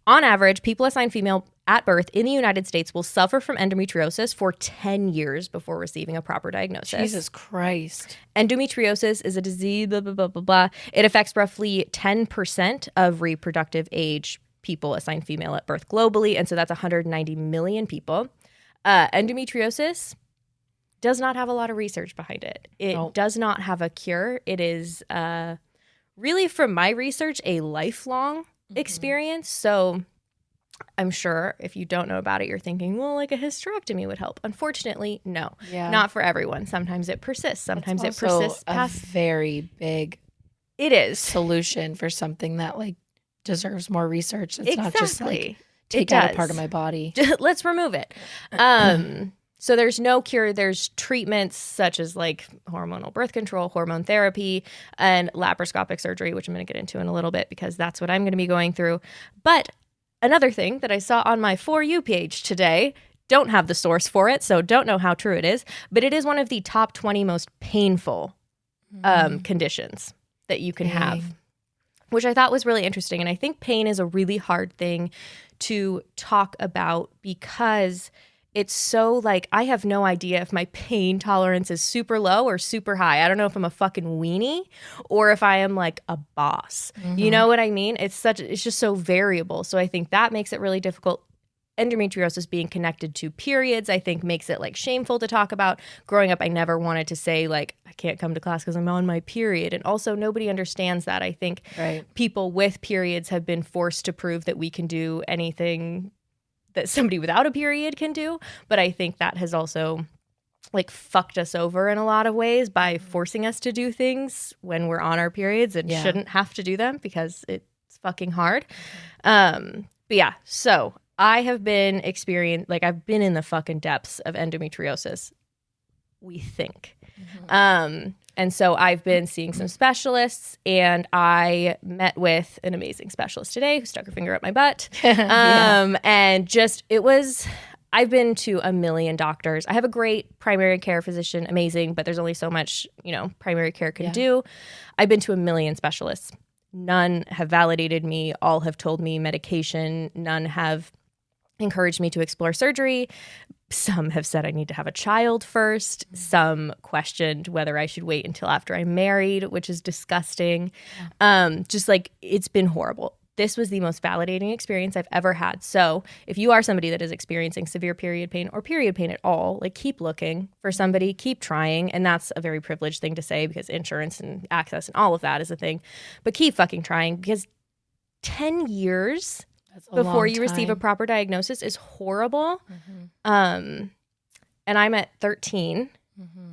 On average, people assigned female at birth in the United States will suffer from endometriosis for 10 years before receiving a proper diagnosis. Jesus Christ. Endometriosis is a disease, blah, blah, blah, blah, blah. It affects roughly 10% of reproductive age people assigned female at birth globally, and so that's 190 million people. Endometriosis does not have a lot of research behind it. It does not have a cure. It is really, from my research, a lifelong experience. So I'm sure if you don't know about it, you're thinking, well, like a hysterectomy would help. Unfortunately, no. Not for everyone. Sometimes it persists. Sometimes it persists past a very big solution for something that like deserves more research. It's not just like take out a part of my body. Let's remove it. So there's no cure. There's treatments such as like hormonal birth control, hormone therapy, and laparoscopic surgery, which I'm going to get into in a little bit because that's what I'm going to be going through. But another thing that I saw on my For You page today, don't have the source for it, so don't know how true it is, but it is one of the top 20 most painful conditions that you can have, which I thought was really interesting. And I think pain is a really hard thing to talk about because it's so like I have no idea if my pain tolerance is super low or super high. I don't know if I'm a fucking weenie or if I am like a boss. You know what I mean? It's just so variable. So I think that makes it really difficult. Endometriosis being connected to periods, I think makes it like shameful to talk about. Growing up, I never wanted to say like, I can't come to class because I'm on my period. And also nobody understands that. I think people with periods have been forced to prove that we can do anything that somebody without a period can do. But I think that has also like fucked us over in a lot of ways by forcing us to do things when we're on our periods and shouldn't have to do them because it's fucking hard. But yeah, so I have been I've been in the fucking depths of endometriosis, we think. And so I've been seeing some specialists, and I met with an amazing specialist today who stuck her finger up my butt. And just, I've been to a million doctors. I have a great primary care physician, amazing, but there's only so much, primary care can do. I've been to a million specialists. None have validated me. All have told me medication. None have encouraged me to explore surgery. Some have said I need to have a child first. Some questioned whether I should wait until after I'm married, which is disgusting. Just like, it's been horrible. This was the most validating experience I've ever had. So if you are somebody that is experiencing severe period pain or period pain at all, like keep looking for somebody, keep trying. And that's a very privileged thing to say because insurance and access and all of that is a thing. But keep fucking trying because 10 years before you receive a proper diagnosis is horrible. And I'm at 13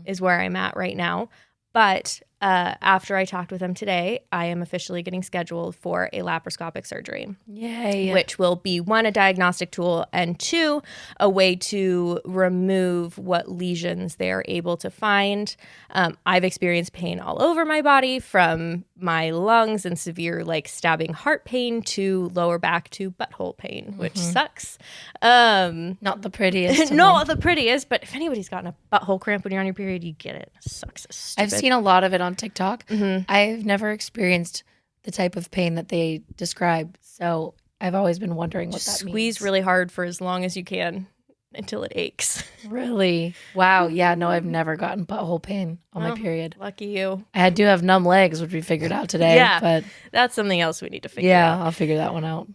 is where I'm at right now. But after I talked with him today, I am officially getting scheduled for a laparoscopic surgery. Yay. Which will be, 1, a diagnostic tool, and 2, a way to remove what lesions they're able to find. I've experienced pain all over my body, from my lungs and severe like stabbing heart pain to lower back to butthole pain, which sucks. Not the prettiest. Not the prettiest, but if anybody's gotten a butthole cramp when you're on your period, you get it. It sucks. It's stupid. I've seen a lot of it on TikTok. I've never experienced the type of pain that they describe, so I've always been wondering what that means. Squeeze really hard for as long as you can until it aches. Really? Wow. Yeah, no, I've never gotten butthole pain on my period. Lucky you. I do have numb legs, which we figured out today. But that's something else we need to figure out. Yeah, I'll figure that one out.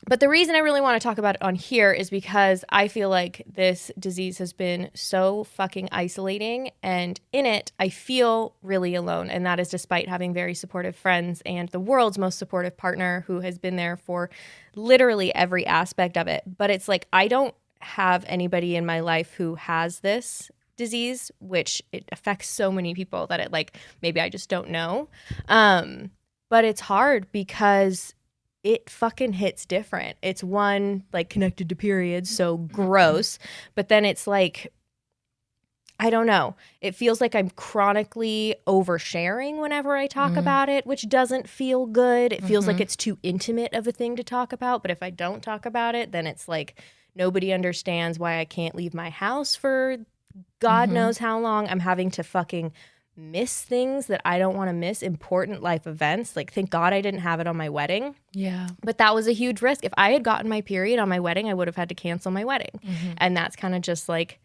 But the reason I really want to talk about it on here is because I feel like this disease has been so fucking isolating, and in it, I feel really alone. And that is despite having very supportive friends and the world's most supportive partner who has been there for literally every aspect of it. But it's like, I don't have anybody in my life who has this disease, which it affects so many people that it like, maybe I just don't know. But it's hard because it fucking hits different. It's one, like, connected to periods, so gross. But then it's like, I don't know. It feels like I'm chronically oversharing whenever I talk about it, which doesn't feel good. It feels like it's too intimate of a thing to talk about. But if I don't talk about it, then it's like nobody understands why I can't leave my house for God knows how long. I'm having to fucking miss things that I don't want to miss, important life events. Like, thank God I didn't have it on my wedding. Yeah. But that was a huge risk. If I had gotten my period on my wedding, I would have had to cancel my wedding. And that's kind of just like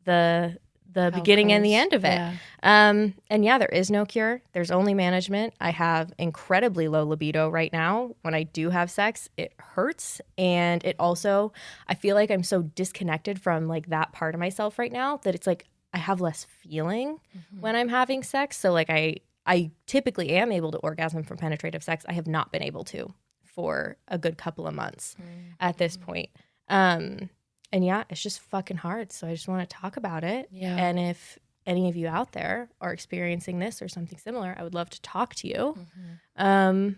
the beginning and the end of it. Yeah. And yeah, there is no cure. There's only management. I have incredibly low libido right now. When I do have sex, it hurts. And it also, I feel like I'm so disconnected from like that part of myself right now that it's like, I have less feeling when I'm having sex. So like I typically am able to orgasm from penetrative sex. I have not been able to for a good couple of months at this point. And yeah, it's just fucking hard. So I just want to talk about it. Yeah. And if any of you out there are experiencing this or something similar, I would love to talk to you. And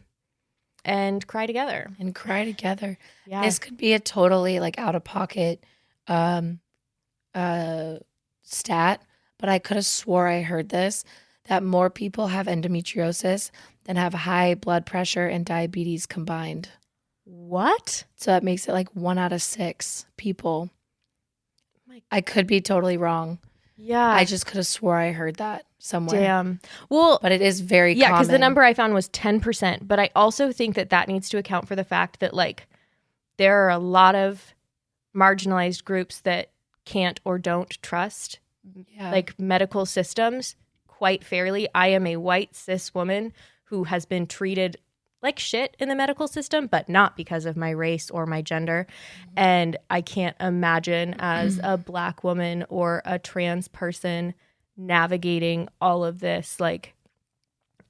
cry together. Yeah. This could be a totally like out of pocket stat, but I could have swore I heard this, that more people have endometriosis than have high blood pressure and diabetes combined. What? So that makes it like 1 out of 6 people. I could be totally wrong. Yeah. I just could have swore I heard that somewhere. Damn. Well, but it is very common. Yeah, common. because the number I found was 10%. But I also think that needs to account for the fact that like there are a lot of marginalized groups that can't or don't trust like medical systems quite fairly. I am a white cis woman who has been treated like shit in the medical system, but not because of my race or my gender. And I can't imagine as a Black woman or a trans person navigating all of this. Like,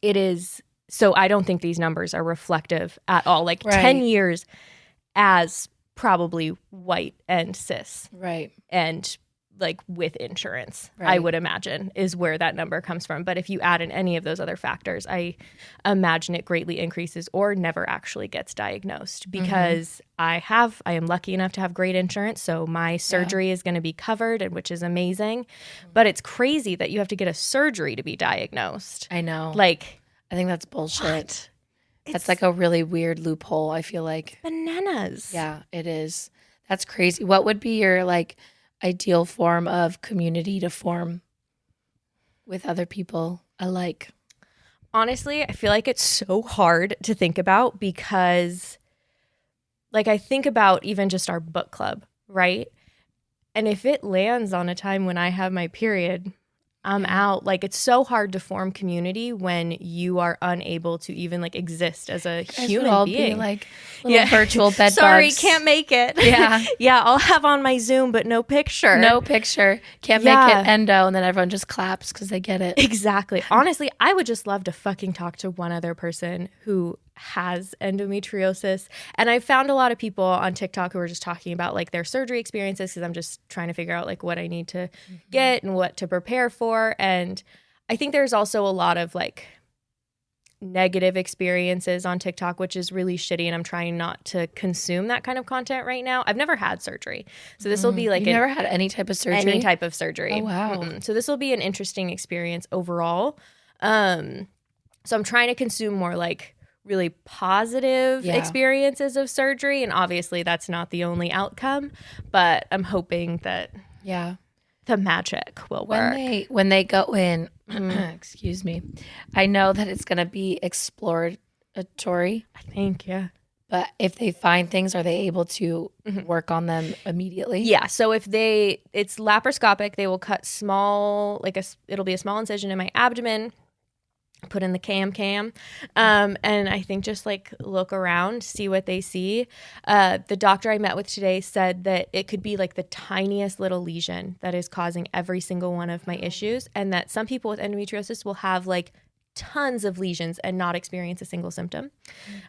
it is, so I don't think these numbers are reflective at all. Like 10 years as probably white and cis. Right. And like with insurance, I would imagine is where that number comes from. But if you add in any of those other factors, I imagine it greatly increases or never actually gets diagnosed, because I am lucky enough to have great insurance. So my surgery is going to be covered, and which is amazing. But it's crazy that you have to get a surgery to be diagnosed. I know. Like, I think that's bullshit. That's like a really weird loophole, I feel like. Bananas. Yeah, it is. That's crazy. What would be your like ideal form of community to form with other people alike? Honestly, I feel like it's so hard to think about, because like I think about even just our book club, right? And if it lands on a time when I have my period, I'm out. Like, it's so hard to form community when you are unable to even like exist as a human being. Be like little virtual bed Sorry, bugs. can't make it. Yeah. Yeah, I'll have on my Zoom, but no picture. No picture. Can't make it endo, and then everyone just claps because they get it. Exactly. Honestly, I would just love to fucking talk to one other person who has endometriosis. And I found a lot of people on TikTok who are just talking about like their surgery experiences, because I'm just trying to figure out like what I need to get and what to prepare for. And I think there's also a lot of like negative experiences on TikTok, which is really shitty. And I'm trying not to consume that kind of content right now. I've never had surgery. So this will be like never had any type of surgery? Any type of surgery. Oh, wow. So this will be an interesting experience overall. So I'm trying to consume more like really positive experiences of surgery. And obviously that's not the only outcome, but I'm hoping that the magic will work. When they go in, excuse me, I know that it's going to be exploratory. I think, But if they find things, are they able to work on them immediately? Yeah. So if it's laparoscopic, they will cut small, it'll be a small incision in my abdomen, put in the cam, and I think just like look around, see what they see. The doctor I met with today said that it could be like the tiniest little lesion that is causing every single one of my issues, and that some people with endometriosis will have like tons of lesions and not experience a single symptom.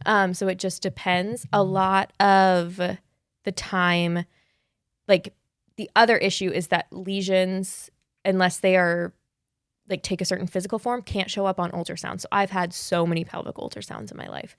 So it just depends. A lot of the time, like the other issue is that lesions, unless they are like take a certain physical form, can't show up on ultrasound. So I've had so many pelvic ultrasounds in my life,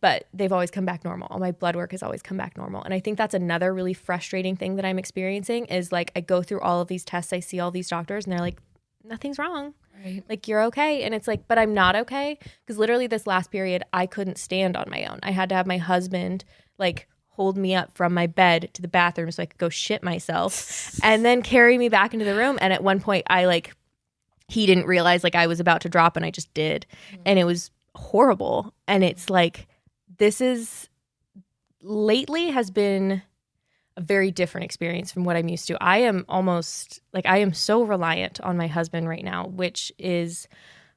but they've always come back normal. All my blood work has always come back normal. And I think that's another really frustrating thing that I'm experiencing is like I go through all of these tests, I see all these doctors, and they're like, nothing's wrong. Right. Like, you're okay. And it's like, but I'm not okay. Because literally this last period, I couldn't stand on my own. I had to have my husband like hold me up from my bed to the bathroom so I could go shit myself and then carry me back into the room. And at one point he didn't realize like I was about to drop, and I just did. And it was horrible. And it's like, lately has been a very different experience from what I'm used to. I am so reliant on my husband right now, which is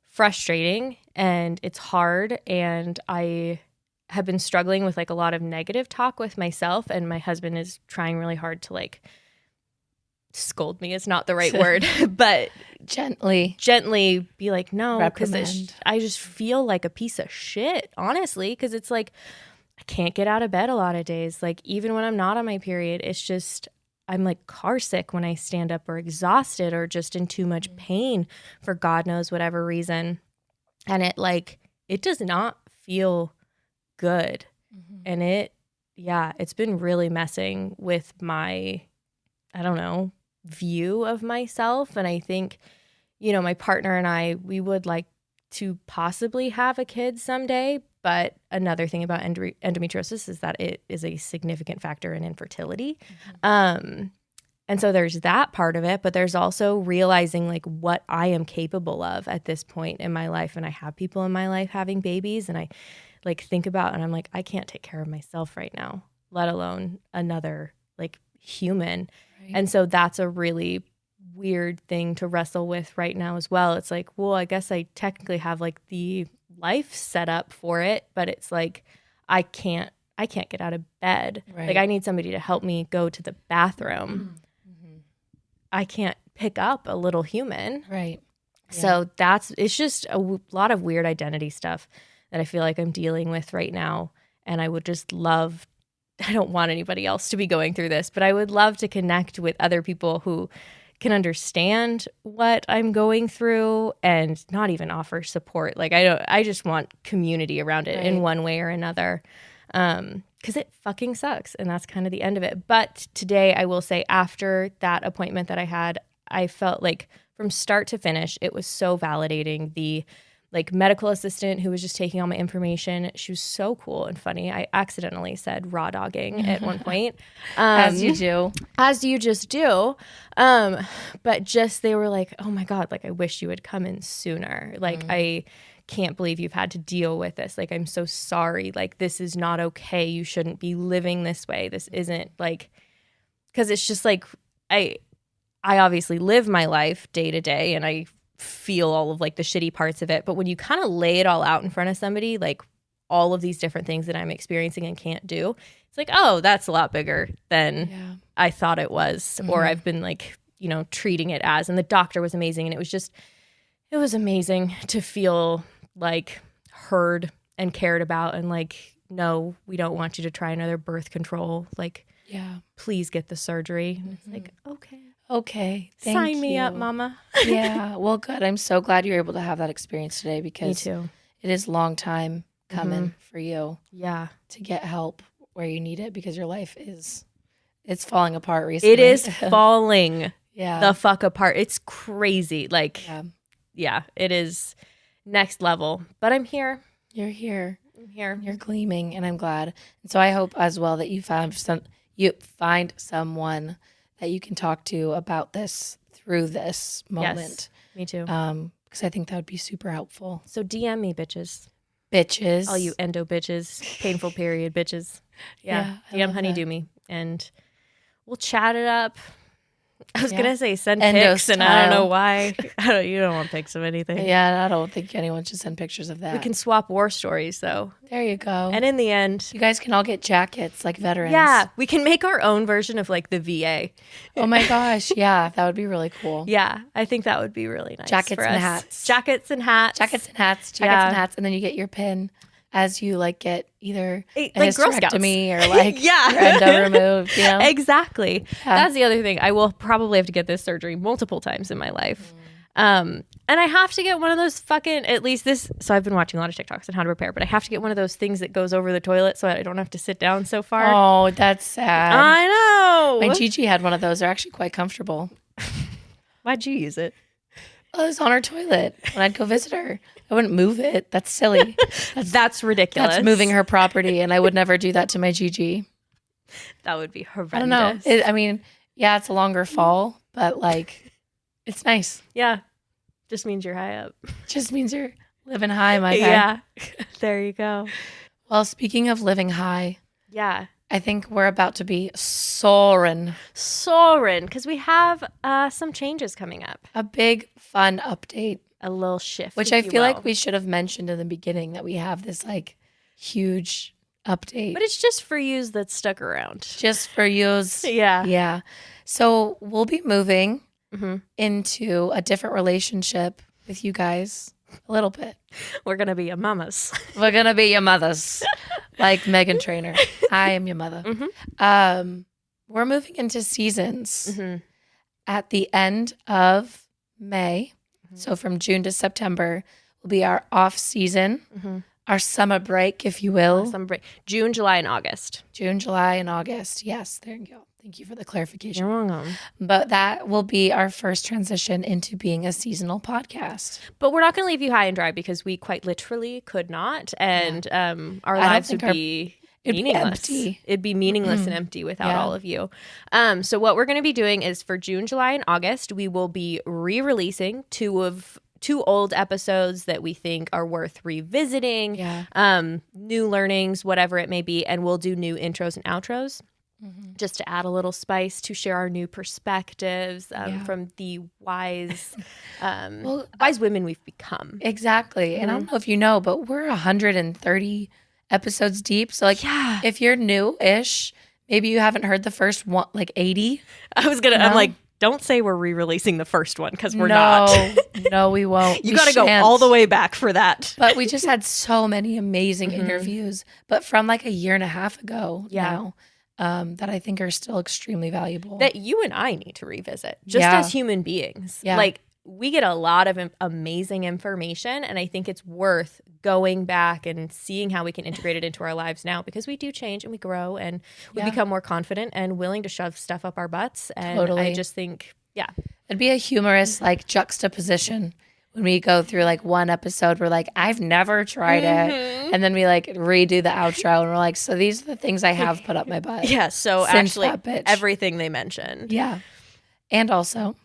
frustrating and it's hard. And I have been struggling with like a lot of negative talk with myself, and my husband is trying really hard to like scold me is not the right word, but gently be like, no, because I just feel like a piece of shit, honestly, because it's like I can't get out of bed a lot of days. Like even when I'm not on my period, it's just I'm like car sick when I stand up, or exhausted, or just in too much pain for God knows whatever reason. And it does not feel good. And it's been really messing with my, I don't know, view of myself. And I think, my partner and I, we would like to possibly have a kid someday. But another thing about endometriosis is that it is a significant factor in infertility. And so there's that part of it, but there's also realizing like what I am capable of at this point in my life. And I have people in my life having babies, and I like think about, and I'm like, I can't take care of myself right now, let alone another like human. Right. And so that's a really weird thing to wrestle with right now as well. It's like, well, I guess I technically have like the life set up for it, but it's like I can't get out of bed. Right. Like I need somebody to help me go to the bathroom. Mm-hmm. I can't pick up a little human. Right. So it's just a lot of weird identity stuff that I feel like I'm dealing with right now. And I would just love, I don't want anybody else to be going through this, but I would love to connect with other people who can understand what I'm going through and not even offer support. Like I just want community around it in one way or another. Because it fucking sucks. And that's kind of the end of it. But today I will say after that appointment that I had, I felt like from start to finish, it was so validating. The like medical assistant who was just taking all my information, she was so cool and funny. I accidentally said raw dogging at one point. As you do. As you just do. But just they were like, oh my God, like I wish you had come in sooner. Like I can't believe you've had to deal with this. Like, I'm so sorry. Like, this is not okay. You shouldn't be living this way. This isn't like, because it's just like, I obviously live my life day to day and I feel all of like the shitty parts of it. But when you kind of lay it all out in front of somebody, like all of these different things that I'm experiencing and can't do, it's like, oh, that's a lot bigger than I thought it was. Or I've been like, you know, treating it as. And the doctor was amazing. And it was amazing to feel like heard and cared about and like, no, we don't want you to try another birth control. Like, please get the surgery. And it's like, okay. Sign me up, mama. Yeah. Well, good. I'm so glad you're able to have that experience today because Me too. It is a long time coming for you. Yeah. To get help where you need it because your life it's falling apart recently. It is falling the fuck apart. It's crazy. Like, it is next level. But I'm here. You're here. I'm here. You're gleaming, and I'm glad. And so I hope as well that you find someone that you can talk to about this through this moment. Yes, me too. Because I think that would be super helpful. So DM me, bitches. Bitches. All you endo bitches, painful period bitches. Yeah. DM Honeydew Me, and we'll chat it up. I was gonna say send pics, and I don't know why. You don't want pics of anything. Yeah, I don't think anyone should send pictures of that. We can swap war stories, though. There you go. And in the end, you guys can all get jackets like veterans. Yeah, we can make our own version of like the VA. Oh my gosh, yeah, that would be really cool. Yeah, I think that would be really nice. Jackets and hats. Jackets and hats. Jackets and hats. Jackets and hats, and then you get your pin as you like get either a hysterectomy or like your endo removed, you know? Exactly. Yeah. That's the other thing. I will probably have to get this surgery multiple times in my life. And I have to get one of those fucking, at least this, so I've been watching a lot of TikToks on how to prepare, but I have to get one of those things that goes over the toilet so I don't have to sit down so far. Oh, that's sad. I know. My Gigi had one of those. They're actually quite comfortable. Why'd you use it? Oh, it was on her toilet when I'd go visit her. I wouldn't move it. That's silly. That's ridiculous. That's moving her property, and I would never do that to my Gigi. That would be horrendous. I don't know. It's a longer fall, but like, it's nice. Yeah. Just means you're high up. Just means you're living high, my guy. Yeah. There you go. Well, speaking of living high. Yeah. I think we're about to be soaring. Because we have some changes coming up. A big, fun update. A little shift. Which I feel like we should have mentioned in the beginning that we have this like huge update. But it's just for yous that stuck around. Just for yous. Yeah. Yeah. So we'll be moving into a different relationship with you guys a little bit. We're going to be your mamas. We're going to be your mothers. Like Meghan Trainor. I am your mother. We're moving into seasons at the end of May. So from June to September will be our off season, our summer break, if you will. Summer break. June, July, and August. June, July, and August. Yes, there you go. Thank you for the clarification. You're welcome. But that will be our first transition into being a seasonal podcast. But we're not going to leave you high and dry because we quite literally could not. And our lives would be meaningless. It'd be meaningless and empty without all of you. So what we're going to be doing is for June, July, and August, we will be re-releasing two old episodes that we think are worth revisiting, new learnings, whatever it may be, and we'll do new intros and outros. just to add a little spice, to share our new perspectives from the wise wise women we've become. Exactly. And I don't know if you know, but we're 130 episodes deep. So like if you're new-ish, maybe you haven't heard the first one, like 80. I'm like, don't say we're re-releasing the first one, because we're not. No, we won't. You got to go all the way back for that. But we just had so many amazing interviews, but from like a year and a half ago now, that I think are still extremely valuable. That you and I need to revisit, just as human beings. Yeah. Like, we get a lot of amazing information, and I think it's worth going back and seeing how we can integrate it into our lives now, because we do change and we grow and we become more confident and willing to shove stuff up our butts. And I just think, it'd be a humorous like juxtaposition when we go through like one episode, we're like, I've never tried it. And then we like redo the outro and we're like, so these are the things I have put up my butt. Yeah. So actually everything they mentioned. Yeah. And also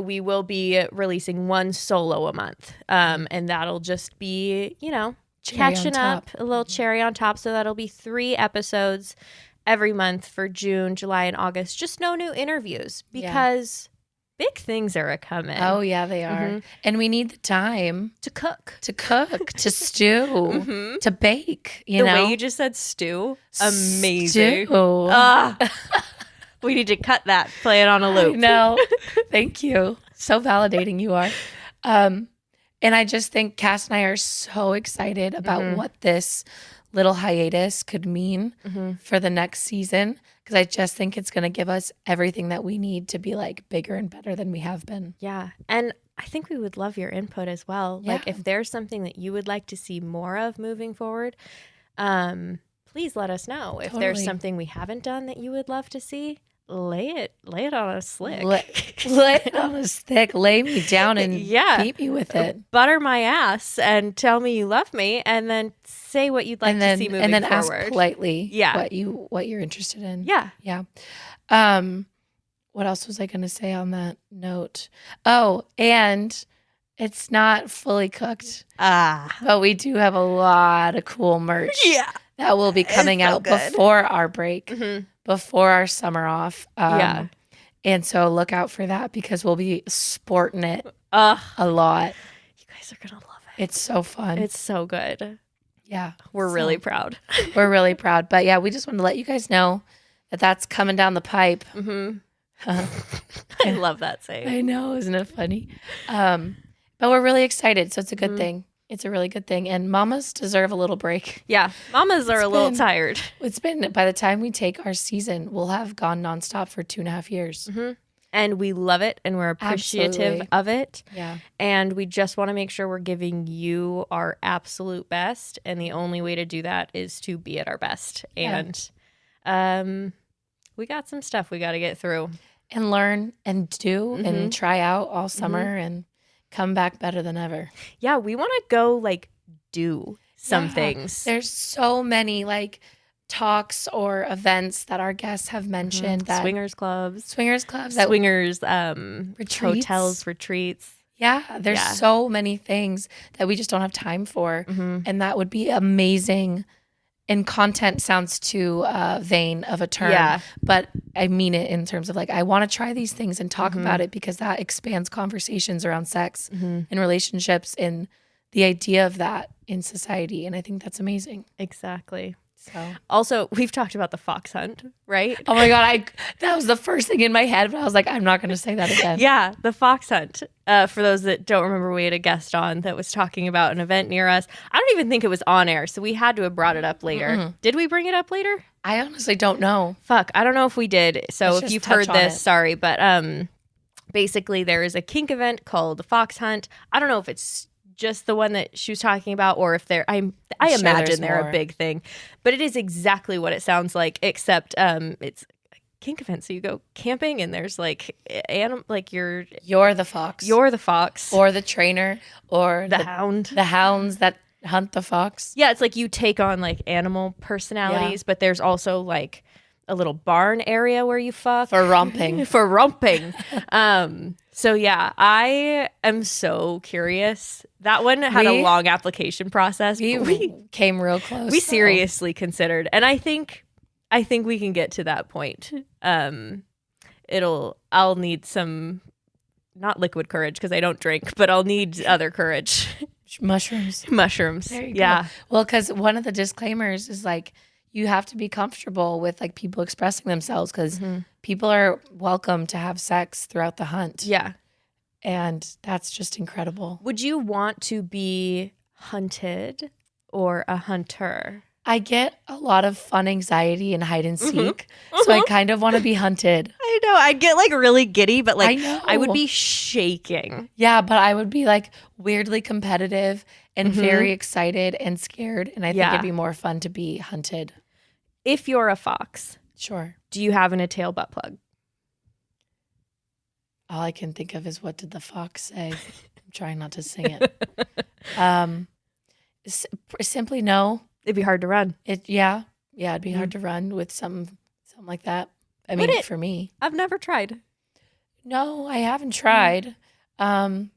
we will be releasing one solo a month. And that'll just be, catching up, a little cherry on top. So that'll be 3 episodes every month for June, July, and August. Just no new interviews, because big things are a-coming. Oh, yeah, they are. And we need the time to cook, to stew, to bake, the way you just said stew, amazing. We need to cut that, play it on a loop. No, thank you. So validating you are. And I just think Cass and I are so excited about what this little hiatus could mean for the next season, because I just think it's going to give us everything that we need to be like bigger and better than we have been. Yeah. And I think we would love your input as well. Yeah. Like, if there's something that you would like to see more of moving forward, please let us know. If there's something we haven't done that you would love to see, lay it on a slick. Lay it on a stick. Lay me down and beat me with it. Butter my ass and tell me you love me, and then say what you'd like to see moving forward. And then ask politely what you're interested in. Yeah. Yeah. What else was I going to say on that note? Oh, and it's not fully cooked. But we do have a lot of cool merch. Yeah. That will be coming out before our break, before our summer off. And so look out for that, because we'll be sporting it a lot. You guys are going to love it. It's so fun. It's so good. Yeah. We're really proud. We're really proud. But yeah, we just wanted to let you guys know that that's coming down the pipe. I love that saying. I know. Isn't it funny? But we're really excited. So it's a good thing. It's a really good thing. And mamas deserve a little break. Yeah. Mamas are a little tired. It's been, by the time we take our season, we'll have gone nonstop for 2.5 years. And we love it, and we're appreciative of it. Yeah. And we just want to make sure we're giving you our absolute best. And the only way to do that is to be at our best. Yeah. And we got some stuff we got to get through. And learn and do and try out all summer and come back better than ever. Yeah, we want to go like do some things. There's so many like talks or events that our guests have mentioned. That swingers clubs, retreats. hotels, retreats. Yeah, there's so many things that we just don't have time for, and that would be amazing. And content sounds too vain of a term, but I mean it in terms of like, I want to try these things and talk about it, because that expands conversations around sex and relationships and the idea of that in society. And I think that's amazing. Exactly. So also, we've talked about the fox hunt, right? Oh my God, that was the first thing in my head, but I was like, I'm not going to say that again. Yeah, the fox hunt. For those that don't remember, we had a guest on that was talking about an event near us. I don't even think it was on air, so we had to have brought it up later. Did we bring it up later? I honestly don't know. Fuck, I don't know if we did. So Let's if you've just touch heard on this, it. sorry, but basically there is a kink event called the fox hunt. I don't know if it's just the one that she was talking about, or if they're I sure imagine they're more. a big thing, but it is exactly what it sounds like, except it's a kink event. So you go camping and there's like you're the fox, or the trainer, or the hound, the hounds that hunt the fox. Yeah, it's like you take on like animal personalities, but there's also like a little barn area where you fuck For romping. So yeah, I am so curious. That one had a long application process. We came real close. We seriously considered, and I think I think we can get to that point. I'll need some, not liquid courage because I don't drink, but I'll need other courage. Mushrooms. There you go. Well, because one of the disclaimers is like, you have to be comfortable with like people expressing themselves because people are welcome to have sex throughout the hunt. Yeah. And that's just incredible. Would you want to be hunted or a hunter? I get a lot of fun anxiety and hide and seek. So I kind of want to be hunted. I know. I'd get like really giddy, but like I know. I would be shaking. Yeah, but I would be like weirdly competitive and very excited and scared. And I think it'd be more fun to be hunted. If you're a fox, sure. Do you have a tail butt plug? All I can think of is what did the fox say? I'm trying not to sing it. Simply no. It'd be hard to run. It'd be hard to run with something like that. I mean, for me, I've never tried. No, I haven't tried. I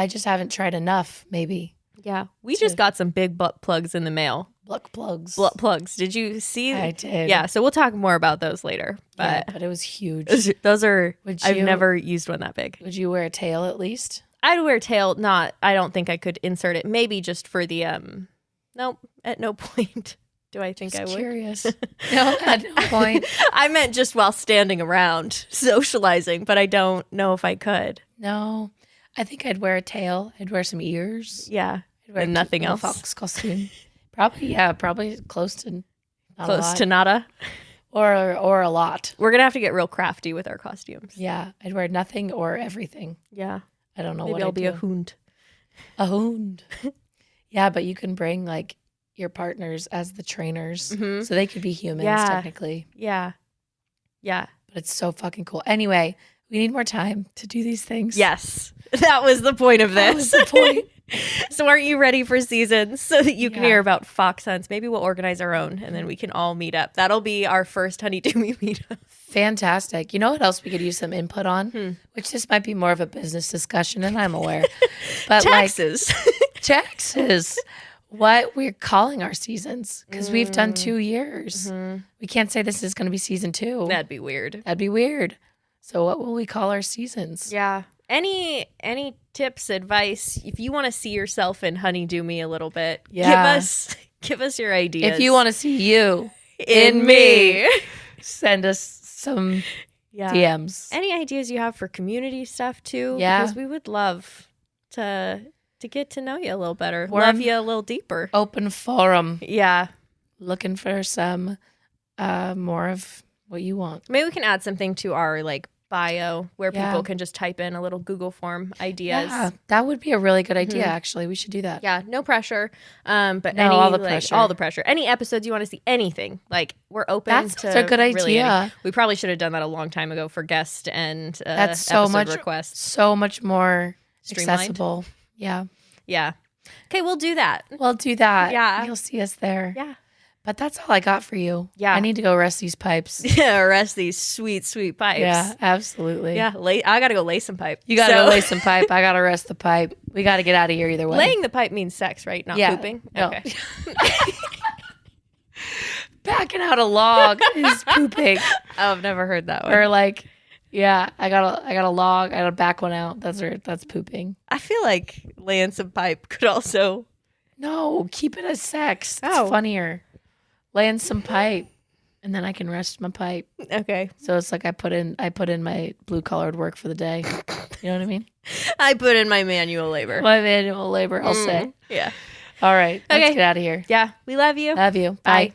just haven't tried enough. Maybe. Yeah, we just got some big butt plugs in the mail. Butt plugs. Butt plugs. Did you see? I did. Yeah, so we'll talk more about those later. But it was huge. Those are. I've never used one that big. Would you wear a tail at least? I'd wear a tail. I don't think I could insert it. Maybe just for the Nope. At no point do I think I would. Curious. No, at no point. I meant just while standing around socializing, but I don't know if I could. No, I think I'd wear a tail. I'd wear some ears. Yeah, I'd wear and nothing else. Fox costume. Probably close to nada, or a lot. We're gonna have to get real crafty with our costumes. Yeah, I'd wear nothing or everything. Yeah, I don't know. Maybe what I'll be a hound. A hound. Yeah, but you can bring like your partners as the trainers, so they could be humans technically. Yeah. But it's so fucking cool. Anyway, we need more time to do these things. Yes, that was the point of this. That was the point. So aren't you ready for seasons so that you can hear about fox hunts? Maybe we'll organize our own and then we can all meet up. That'll be our first Honeydew Me meetup. Fantastic. You know what else we could use some input on? Which this might be more of a business discussion, and I'm aware. But taxes. Taxes. What we're calling our seasons, because we've done 2 years. We can't say this is going to be season 2. That'd be weird. So what will we call our seasons? Yeah. Any tips, advice? If you want to see yourself in Honeydew Me a little bit, give us your ideas. If you want to see you in me, send us some DMs. Any ideas you have for community stuff too? Yeah. Because we would love to get to know you a little better. Love you a little deeper. Open forum. Yeah. Looking for some more of what you want. Maybe we can add something to our bio where people can just type in a little Google form ideas. Yeah, that would be a really good idea, actually. We should do that. Yeah, no pressure. But all the pressure. All the pressure. Any episodes you want to see, anything. We're open That's to a good really idea. We probably should have done that a long time ago for guest and that's so episode much requests. So much more Streamlined. accessible. Yeah. Yeah. Okay, we'll do that. We'll do that. Yeah. You'll see us there. Yeah. But that's all I got for you. Yeah. I need to go rest these pipes. Yeah, rest these sweet, sweet pipes. Yeah, absolutely. Yeah, I got to go lay some pipe. You got to go lay some pipe. I got to rest the pipe. We got to get out of here either way. Laying the pipe means sex, right? Not pooping? No. Okay. Backing out a log is pooping. Oh, I've never heard that one. Or I got a log. I got to back one out. That's pooping. I feel like laying some pipe could also. No, keep it as sex. It's Oh. funnier. Laying some pipe, and then I can rest my pipe. Okay. So it's like I put in my blue collared work for the day. You know what I mean? I put in my manual labor. My manual labor, I'll say. Yeah. All right. Let's Okay. get out of here. Yeah. We love you. Love you. Bye. Bye.